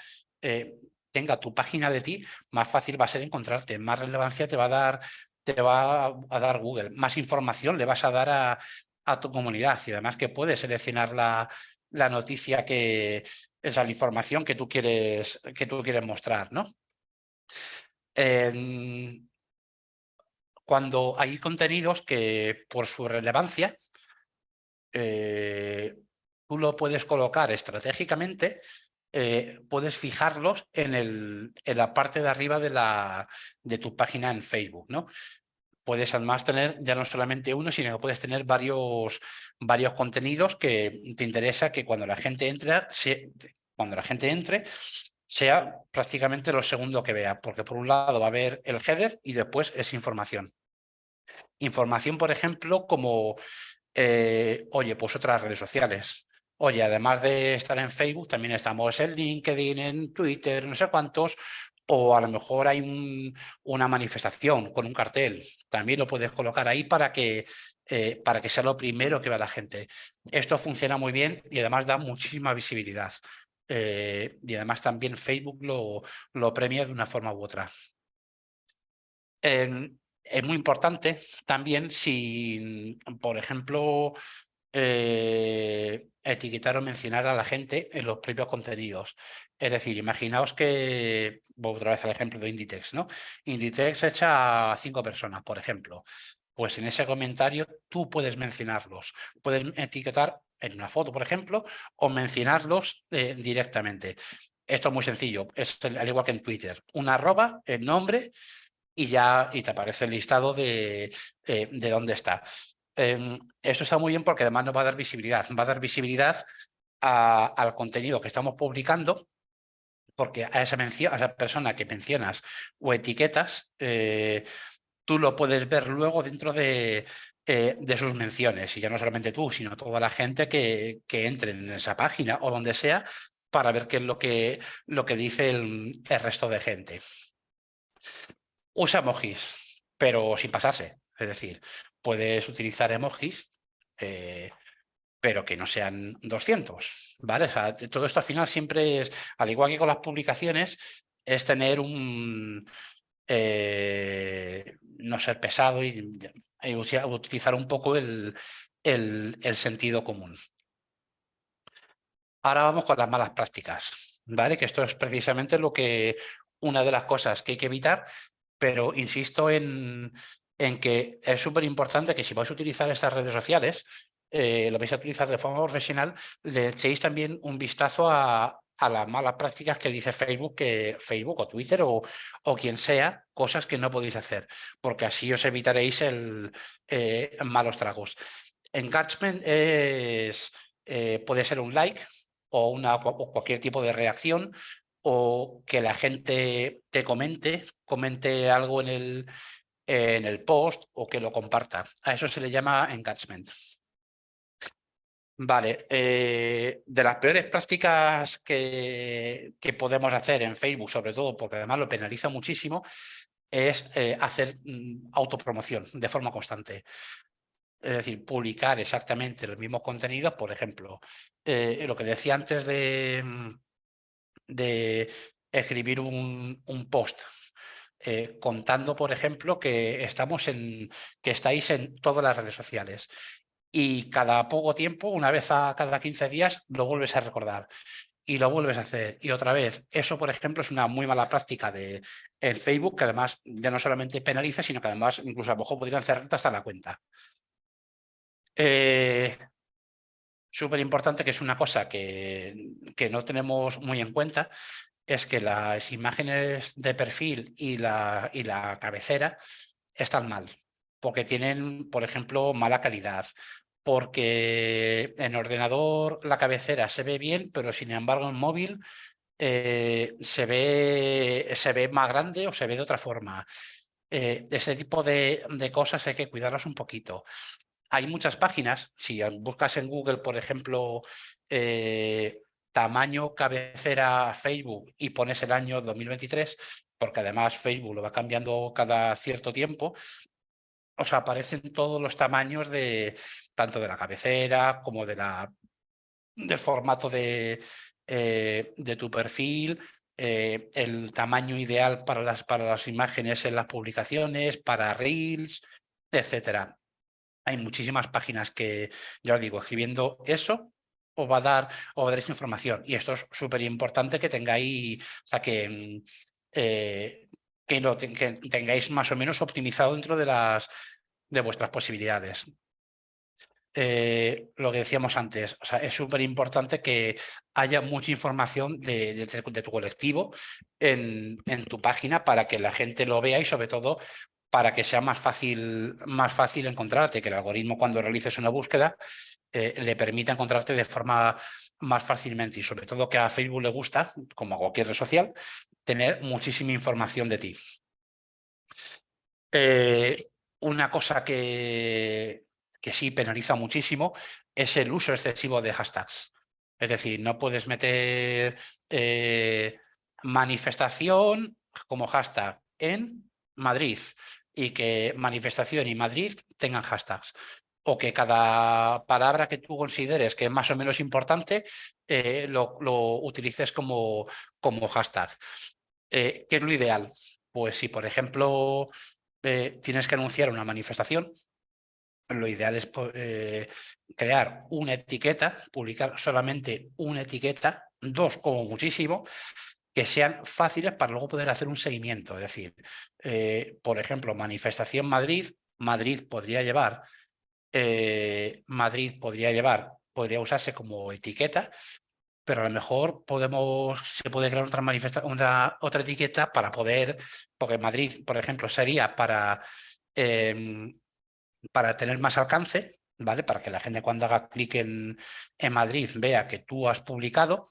tu página de ti, más fácil va a ser encontrarte, más relevancia te va a dar Google, más información le vas a dar a tu comunidad y además que puedes seleccionar la noticia la información que tú quieres mostrar, ¿no? Cuando hay contenidos que por su relevancia tú lo puedes colocar estratégicamente, puedes fijarlos en la parte de arriba de tu página en Facebook, ¿no? Puedes además tener ya no solamente uno, sino que puedes tener varios contenidos que te interesa que cuando la gente entre, sea prácticamente lo segundo que vea, porque por un lado va a ver el header y después es información. Información, por ejemplo, como, oye, pues otras redes sociales. Oye, además de estar en Facebook, también estamos en LinkedIn, en Twitter, no sé cuántos, o a lo mejor hay una manifestación con un cartel. También lo puedes colocar ahí para que sea lo primero que vea la gente. Esto funciona muy bien y además da muchísima visibilidad. Y además también Facebook lo premia de una forma u otra. Es muy importante también si, por ejemplo, etiquetar o mencionar a la gente en los propios contenidos. Es decir, imaginaos que, voy otra vez al ejemplo de Inditex, ¿no? Inditex echa a 5 personas, por ejemplo. Pues en ese comentario tú puedes mencionarlos. Puedes etiquetar en una foto, por ejemplo, o mencionarlos directamente. Esto es muy sencillo, es al igual que en Twitter. Una arroba, el nombre y te aparece el listado de dónde está. Eso está muy bien porque además nos va a dar visibilidad. Va a dar visibilidad al contenido que estamos publicando, porque a esa persona que mencionas o etiquetas, tú lo puedes ver luego dentro de sus menciones, y ya no solamente tú, sino toda la gente que entre en esa página o donde sea, para ver qué es lo que dice el resto de gente. Usa emojis, pero sin pasarse. Es decir, puedes utilizar emojis, pero que no sean 200, ¿vale? O sea, todo esto al final siempre es, al igual que con las publicaciones, es tener no ser pesado y utilizar un poco el sentido común. Ahora vamos con las malas prácticas, ¿vale? Que esto es precisamente una de las cosas que hay que evitar, pero insisto en que es súper importante que si vais a utilizar estas redes sociales, lo vais a utilizar de forma profesional, le echéis también un vistazo a las malas prácticas que dice Facebook, Facebook o Twitter o quien sea, cosas que no podéis hacer, porque así os evitaréis malos tragos. Engagement puede ser un like o cualquier tipo de reacción, o que la gente te comente algo en el post, o que lo comparta. A eso se le llama engagement. Vale, de las peores prácticas que podemos hacer en Facebook, sobre todo porque además lo penaliza muchísimo, es hacer autopromoción de forma constante. Es decir, publicar exactamente los mismos contenidos. Por ejemplo, lo que decía antes de escribir un post contando, por ejemplo, que estáis en todas las redes sociales, y cada poco tiempo, una vez a cada 15 días, lo vuelves a recordar y lo vuelves a hacer, y otra vez. Eso, por ejemplo, es una muy mala práctica en Facebook, que además ya no solamente penaliza, sino que además incluso a lo mejor podrían cerrarte hasta la cuenta. Súper importante, que es una cosa que no tenemos muy en cuenta, es que las imágenes de perfil y la cabecera están mal, porque tienen, por ejemplo, mala calidad, porque en ordenador la cabecera se ve bien, pero sin embargo en móvil se ve más grande o se ve de otra forma. Ese tipo de cosas hay que cuidarlas un poquito. Hay muchas páginas, si buscas en Google, por ejemplo, tamaño cabecera Facebook, y pones el año 2023, porque además Facebook lo va cambiando cada cierto tiempo, os aparecen todos los tamaños tanto de la cabecera como del formato de tu perfil, el tamaño ideal para las imágenes en las publicaciones, para Reels, etcétera. Hay muchísimas páginas que, ya os digo, escribiendo eso os daréis información, y esto es súper importante que tengáis, o sea, que tengáis más o menos optimizado dentro de vuestras posibilidades. Lo que decíamos antes, o sea, es súper importante que haya mucha información de tu colectivo en tu página, para que la gente lo vea, y sobre todo para que sea más fácil encontrarte, que el algoritmo, cuando realices una búsqueda, le permita encontrarte de forma más fácilmente, y sobre todo que a Facebook le gusta, como a cualquier red social, tener muchísima información de ti. Una cosa que sí penaliza muchísimo es el uso excesivo de hashtags. Es decir, no puedes meter manifestación como hashtag en Madrid, y que manifestación y Madrid tengan hashtags, o que cada palabra que tú consideres que es más o menos importante lo utilices como hashtag. ¿Qué es lo ideal? Pues si, por ejemplo, tienes que anunciar una manifestación, lo ideal es crear una etiqueta, publicar solamente una etiqueta, 2 como muchísimo, que sean fáciles para luego poder hacer un seguimiento. Es decir, por ejemplo, manifestación Madrid, podría usarse como etiqueta, pero a lo mejor se puede crear otra etiqueta para poder, porque Madrid, por ejemplo, sería para tener más alcance, ¿vale? Para que la gente cuando haga clic en Madrid vea que tú has publicado,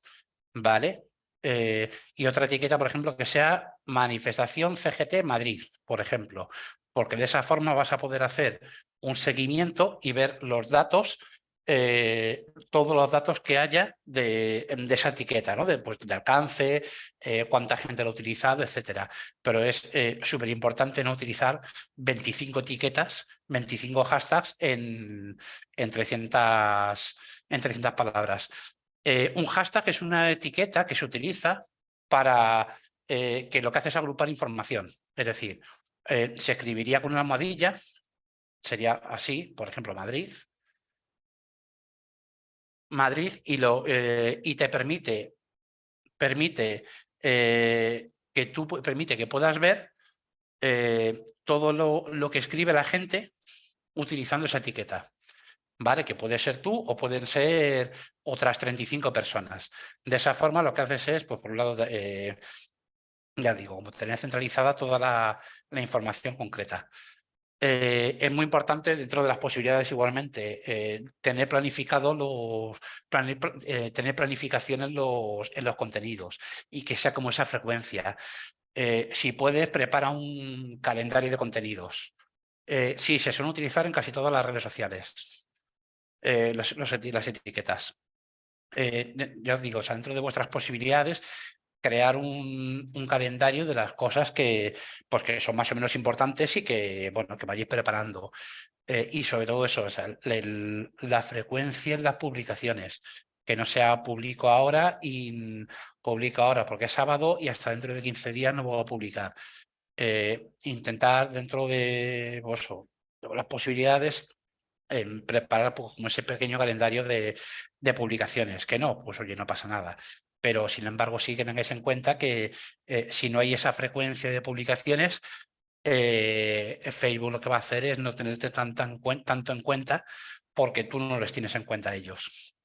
¿vale? Y otra etiqueta, por ejemplo, que sea manifestación CGT Madrid, por ejemplo, porque de esa forma vas a poder hacer un seguimiento y ver los datos, todos los datos que haya de esa etiqueta, ¿no? Pues, de alcance, cuánta gente lo ha utilizado, etcétera. Pero es súper importante no utilizar 25 etiquetas, 25 hashtags en 300 palabras. Un hashtag es una etiqueta que se utiliza para que lo que hace es agrupar información. Es decir, se escribiría con una almohadilla, sería así, por ejemplo, Madrid, y te permite que puedas ver todo lo que escribe la gente utilizando esa etiqueta. ¿Vale? Que puede ser tú o pueden ser otras 35 personas. De esa forma lo que haces es, pues por un lado, ya digo, tener centralizada toda la información concreta. Es muy importante, dentro de las posibilidades igualmente, tener tener planificación en los contenidos y que sea como esa frecuencia. Si puedes, prepara un calendario de contenidos. Sí, se suelen utilizar en casi todas las redes sociales. Las etiquetas. Ya os digo, o sea, dentro de vuestras posibilidades, crear un calendario de las cosas pues, que son más o menos importantes y que, bueno, que vayáis preparando. Y sobre todo eso, o sea, la frecuencia en las publicaciones, que no sea publico ahora y publico ahora porque es sábado y hasta dentro de 15 días no voy a publicar. Intentar dentro de las posibilidades preparar pues, como ese pequeño calendario de publicaciones, que no, pues oye, no pasa nada. Pero sin embargo sí que tengáis en cuenta que si no hay esa frecuencia de publicaciones, Facebook lo que va a hacer es no tenerte tanto en cuenta porque tú no les tienes en cuenta a ellos.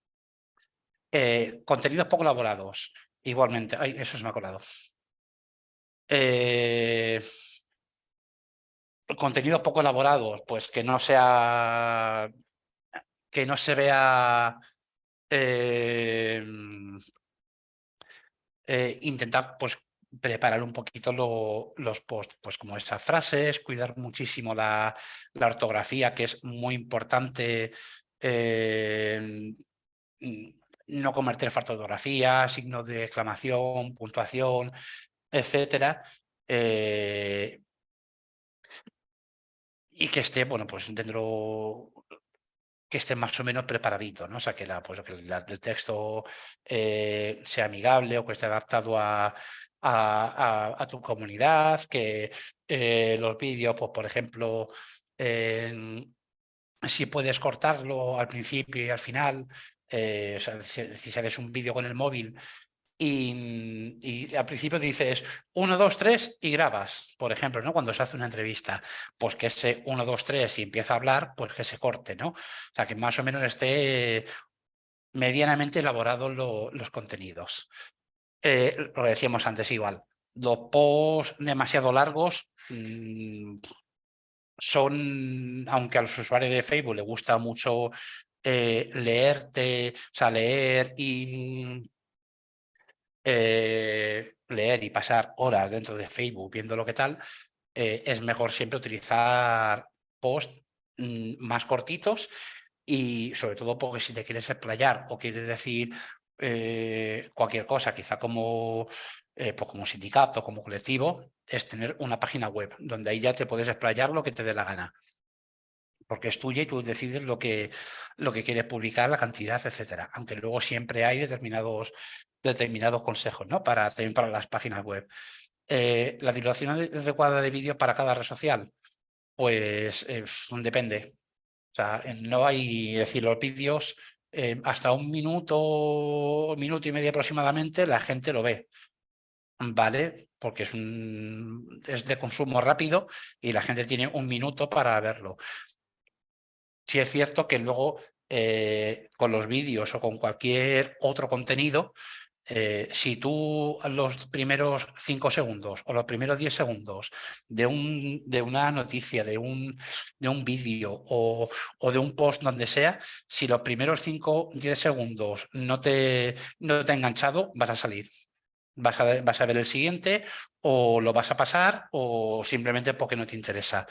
Contenidos poco elaborados, igualmente. Ay, eso se me ha colado. Contenidos poco elaborados, pues que no se vea intentar pues preparar un poquito los posts, pues como esas frases, cuidar muchísimo la ortografía, que es muy importante, no cometer falta de ortografía, signos de exclamación, puntuación, etcétera. Y que esté, bueno, pues que esté más o menos preparadito, ¿no? O sea, que el texto sea amigable o que esté adaptado a tu comunidad, que los vídeos, pues, por ejemplo, si puedes cortarlo al principio y al final, o sea, si sales un vídeo con el móvil y al principio dices 1, 2, 3 y grabas, por ejemplo, ¿no? Cuando se hace una entrevista, pues que ese 1, 2, 3 y empieza a hablar, pues que se corte, ¿no? O sea, que más o menos esté medianamente elaborados los contenidos. Lo decíamos antes igual, los posts demasiado largos son, aunque a los usuarios de Facebook les gusta mucho leer y pasar horas dentro de Facebook viendo lo que tal, es mejor siempre utilizar posts más cortitos y sobre todo porque si te quieres explayar o quieres decir cualquier cosa, quizá pues como sindicato, como colectivo, es tener una página web donde ahí ya te puedes explayar lo que te dé la gana. Porque es tuya y tú decides lo que quieres publicar, la cantidad, etcétera. Aunque luego siempre hay determinados consejos, ¿no? También para las páginas web. La duración adecuada de vídeo para cada red social, pues depende. O sea, no hay, es decir, los vídeos hasta 1 minuto, 1 minuto y medio aproximadamente, la gente lo ve. ¿Vale? Porque es de consumo rápido y la gente tiene 1 minuto para verlo. Sí es cierto que luego con los vídeos o con cualquier otro contenido Si tú los primeros 5 segundos o los primeros 10 segundos de una noticia, de un vídeo o de un post donde sea, si los primeros 5 o 10 segundos no te ha enganchado, vas a salir. Vas a ver el siguiente o lo vas a pasar o simplemente porque no te interesa.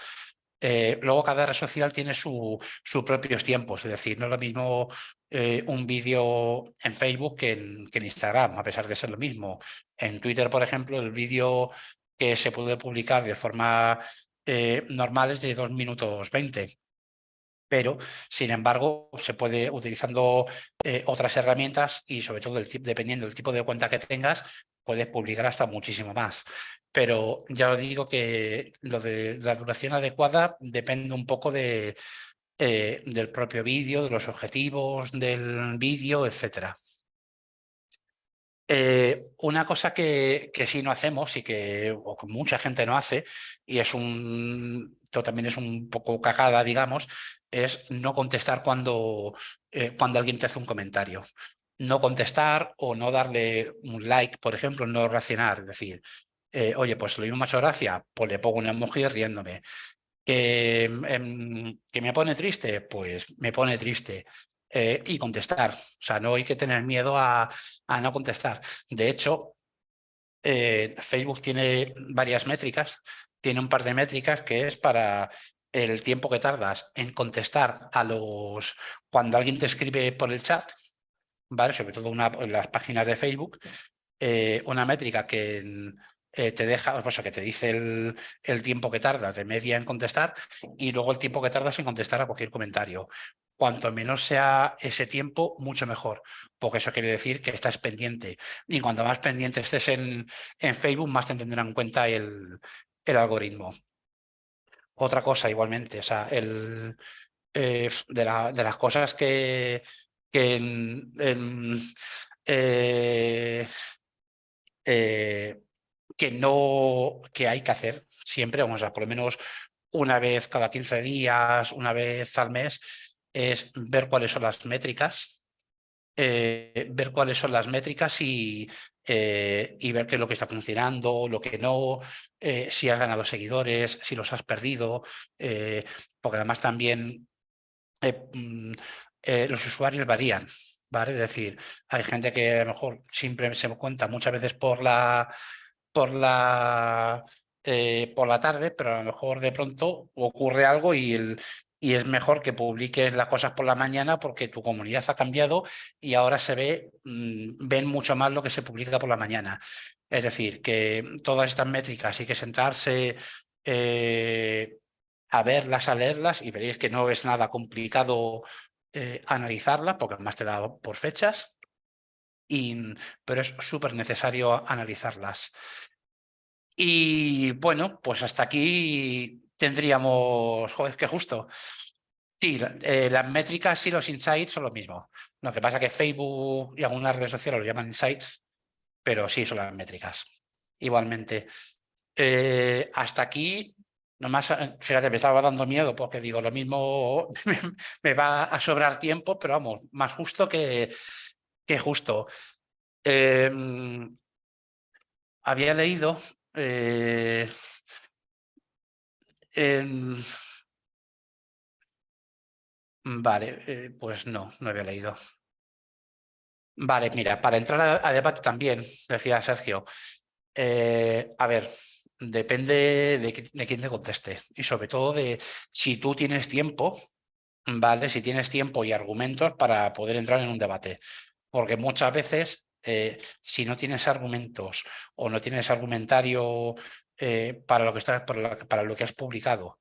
Luego cada red social tiene sus propios tiempos, es decir, no es lo mismo un vídeo en Facebook que en Instagram, a pesar de ser lo mismo. En Twitter, por ejemplo, el vídeo que se puede publicar de forma normal es de 2 minutos 20. Pero, sin embargo, se puede, utilizando otras herramientas y sobre todo dependiendo del tipo de cuenta que tengas, puedes publicar hasta muchísimo más. Pero ya os digo que lo de la duración adecuada depende un poco del propio vídeo, de los objetivos del vídeo, etcétera. Una cosa que sí no hacemos y que mucha gente no hace, y esto también es un poco cagada, digamos, es no contestar cuando alguien te hace un comentario. No contestar o no darle un like, por ejemplo, no reaccionar. Es decir, oye, pues lo mismo me ha hecho gracia, pues le pongo un emoji riéndome. Que me pone triste, pues me pone triste. Y contestar. O sea, no hay que tener miedo a no contestar. De hecho, Facebook tiene varias métricas. Tiene un par de métricas que es para el tiempo que tardas en contestar cuando alguien te escribe por el chat, ¿vale? Sobre todo en las páginas de Facebook. Una métrica que te deja, pues, que te dice el tiempo que tardas de media en contestar y luego el tiempo que tardas en contestar a cualquier comentario. Cuanto menos sea ese tiempo, mucho mejor, porque eso quiere decir que estás pendiente. Y cuanto más pendiente estés en Facebook, más te tendrán en cuenta el algoritmo. Otra cosa igualmente, o sea, de las cosas que eh, que hay que hacer siempre, vamos a por lo menos una vez cada 15 días, una vez al mes, es ver cuáles son las métricas, ver cuáles son las métricas y ver qué es lo que está funcionando, lo que no, si has ganado seguidores, si los has perdido, porque además también los usuarios varían. ¿Vale? Es decir, hay gente que a lo mejor siempre se cuenta muchas veces por la tarde, pero a lo mejor de pronto ocurre algo y es mejor que publiques las cosas por la mañana porque tu comunidad ha cambiado y ahora ven mucho más lo que se publica por la mañana. Es decir, que todas estas métricas hay que sentarse a verlas, a leerlas y veréis que no es nada complicado analizarlas porque además te da por fechas. Pero es súper necesario analizarlas. Y bueno, pues hasta aquí tendríamos, joder, qué justo. Sí, las métricas y los insights son lo mismo. Lo que pasa es que Facebook y algunas redes sociales lo llaman insights, pero sí son las métricas. Igualmente. Hasta aquí, nomás, fíjate, me estaba dando miedo porque digo, lo mismo me va a sobrar tiempo, pero vamos, más justo que justo. Había leído vale, pues no había leído. Vale, mira, para entrar a debate también, decía Sergio, a ver, depende de quién te conteste y sobre todo de si tú tienes tiempo, ¿vale? Si tienes tiempo y argumentos para poder entrar en un debate. Porque muchas veces, si no tienes argumentos o no tienes argumentario para lo que para lo que has publicado,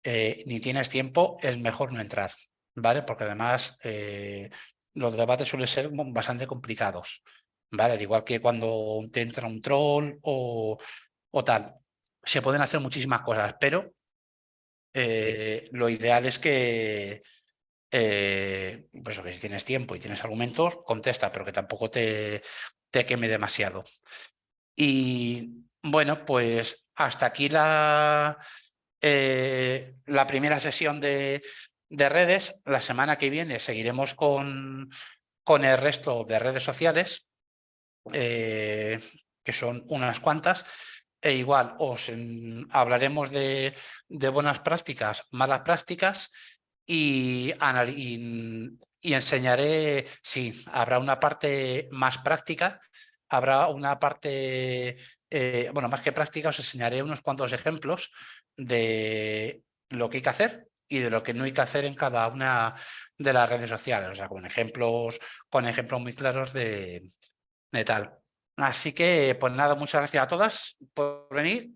ni tienes tiempo, es mejor no entrar, ¿vale? Porque además los debates suelen ser bastante complicados, ¿vale? Al igual que cuando te entra un troll o tal. Se pueden hacer muchísimas cosas, pero lo ideal es que pues que si tienes tiempo y tienes argumentos, contesta, pero que tampoco te queme demasiado. Y bueno, pues hasta aquí la primera sesión de redes. La semana que viene seguiremos con el resto de redes sociales. que son unas cuantas. E igual hablaremos de buenas prácticas, malas prácticas y enseñaré, sí, habrá una parte más práctica, habrá una parte, bueno, más que práctica, os enseñaré unos cuantos ejemplos de lo que hay que hacer y de lo que no hay que hacer en cada una de las redes sociales, o sea, con ejemplos muy claros de tal. Así que, pues nada, muchas gracias a todas por venir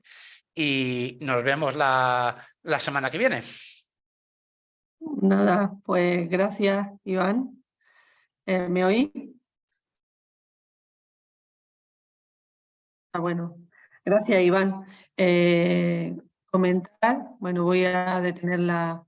y nos vemos la semana que viene. Nada, pues gracias, Iván. ¿Me oí? Bueno, gracias, Iván. Comentar, bueno, voy a detener la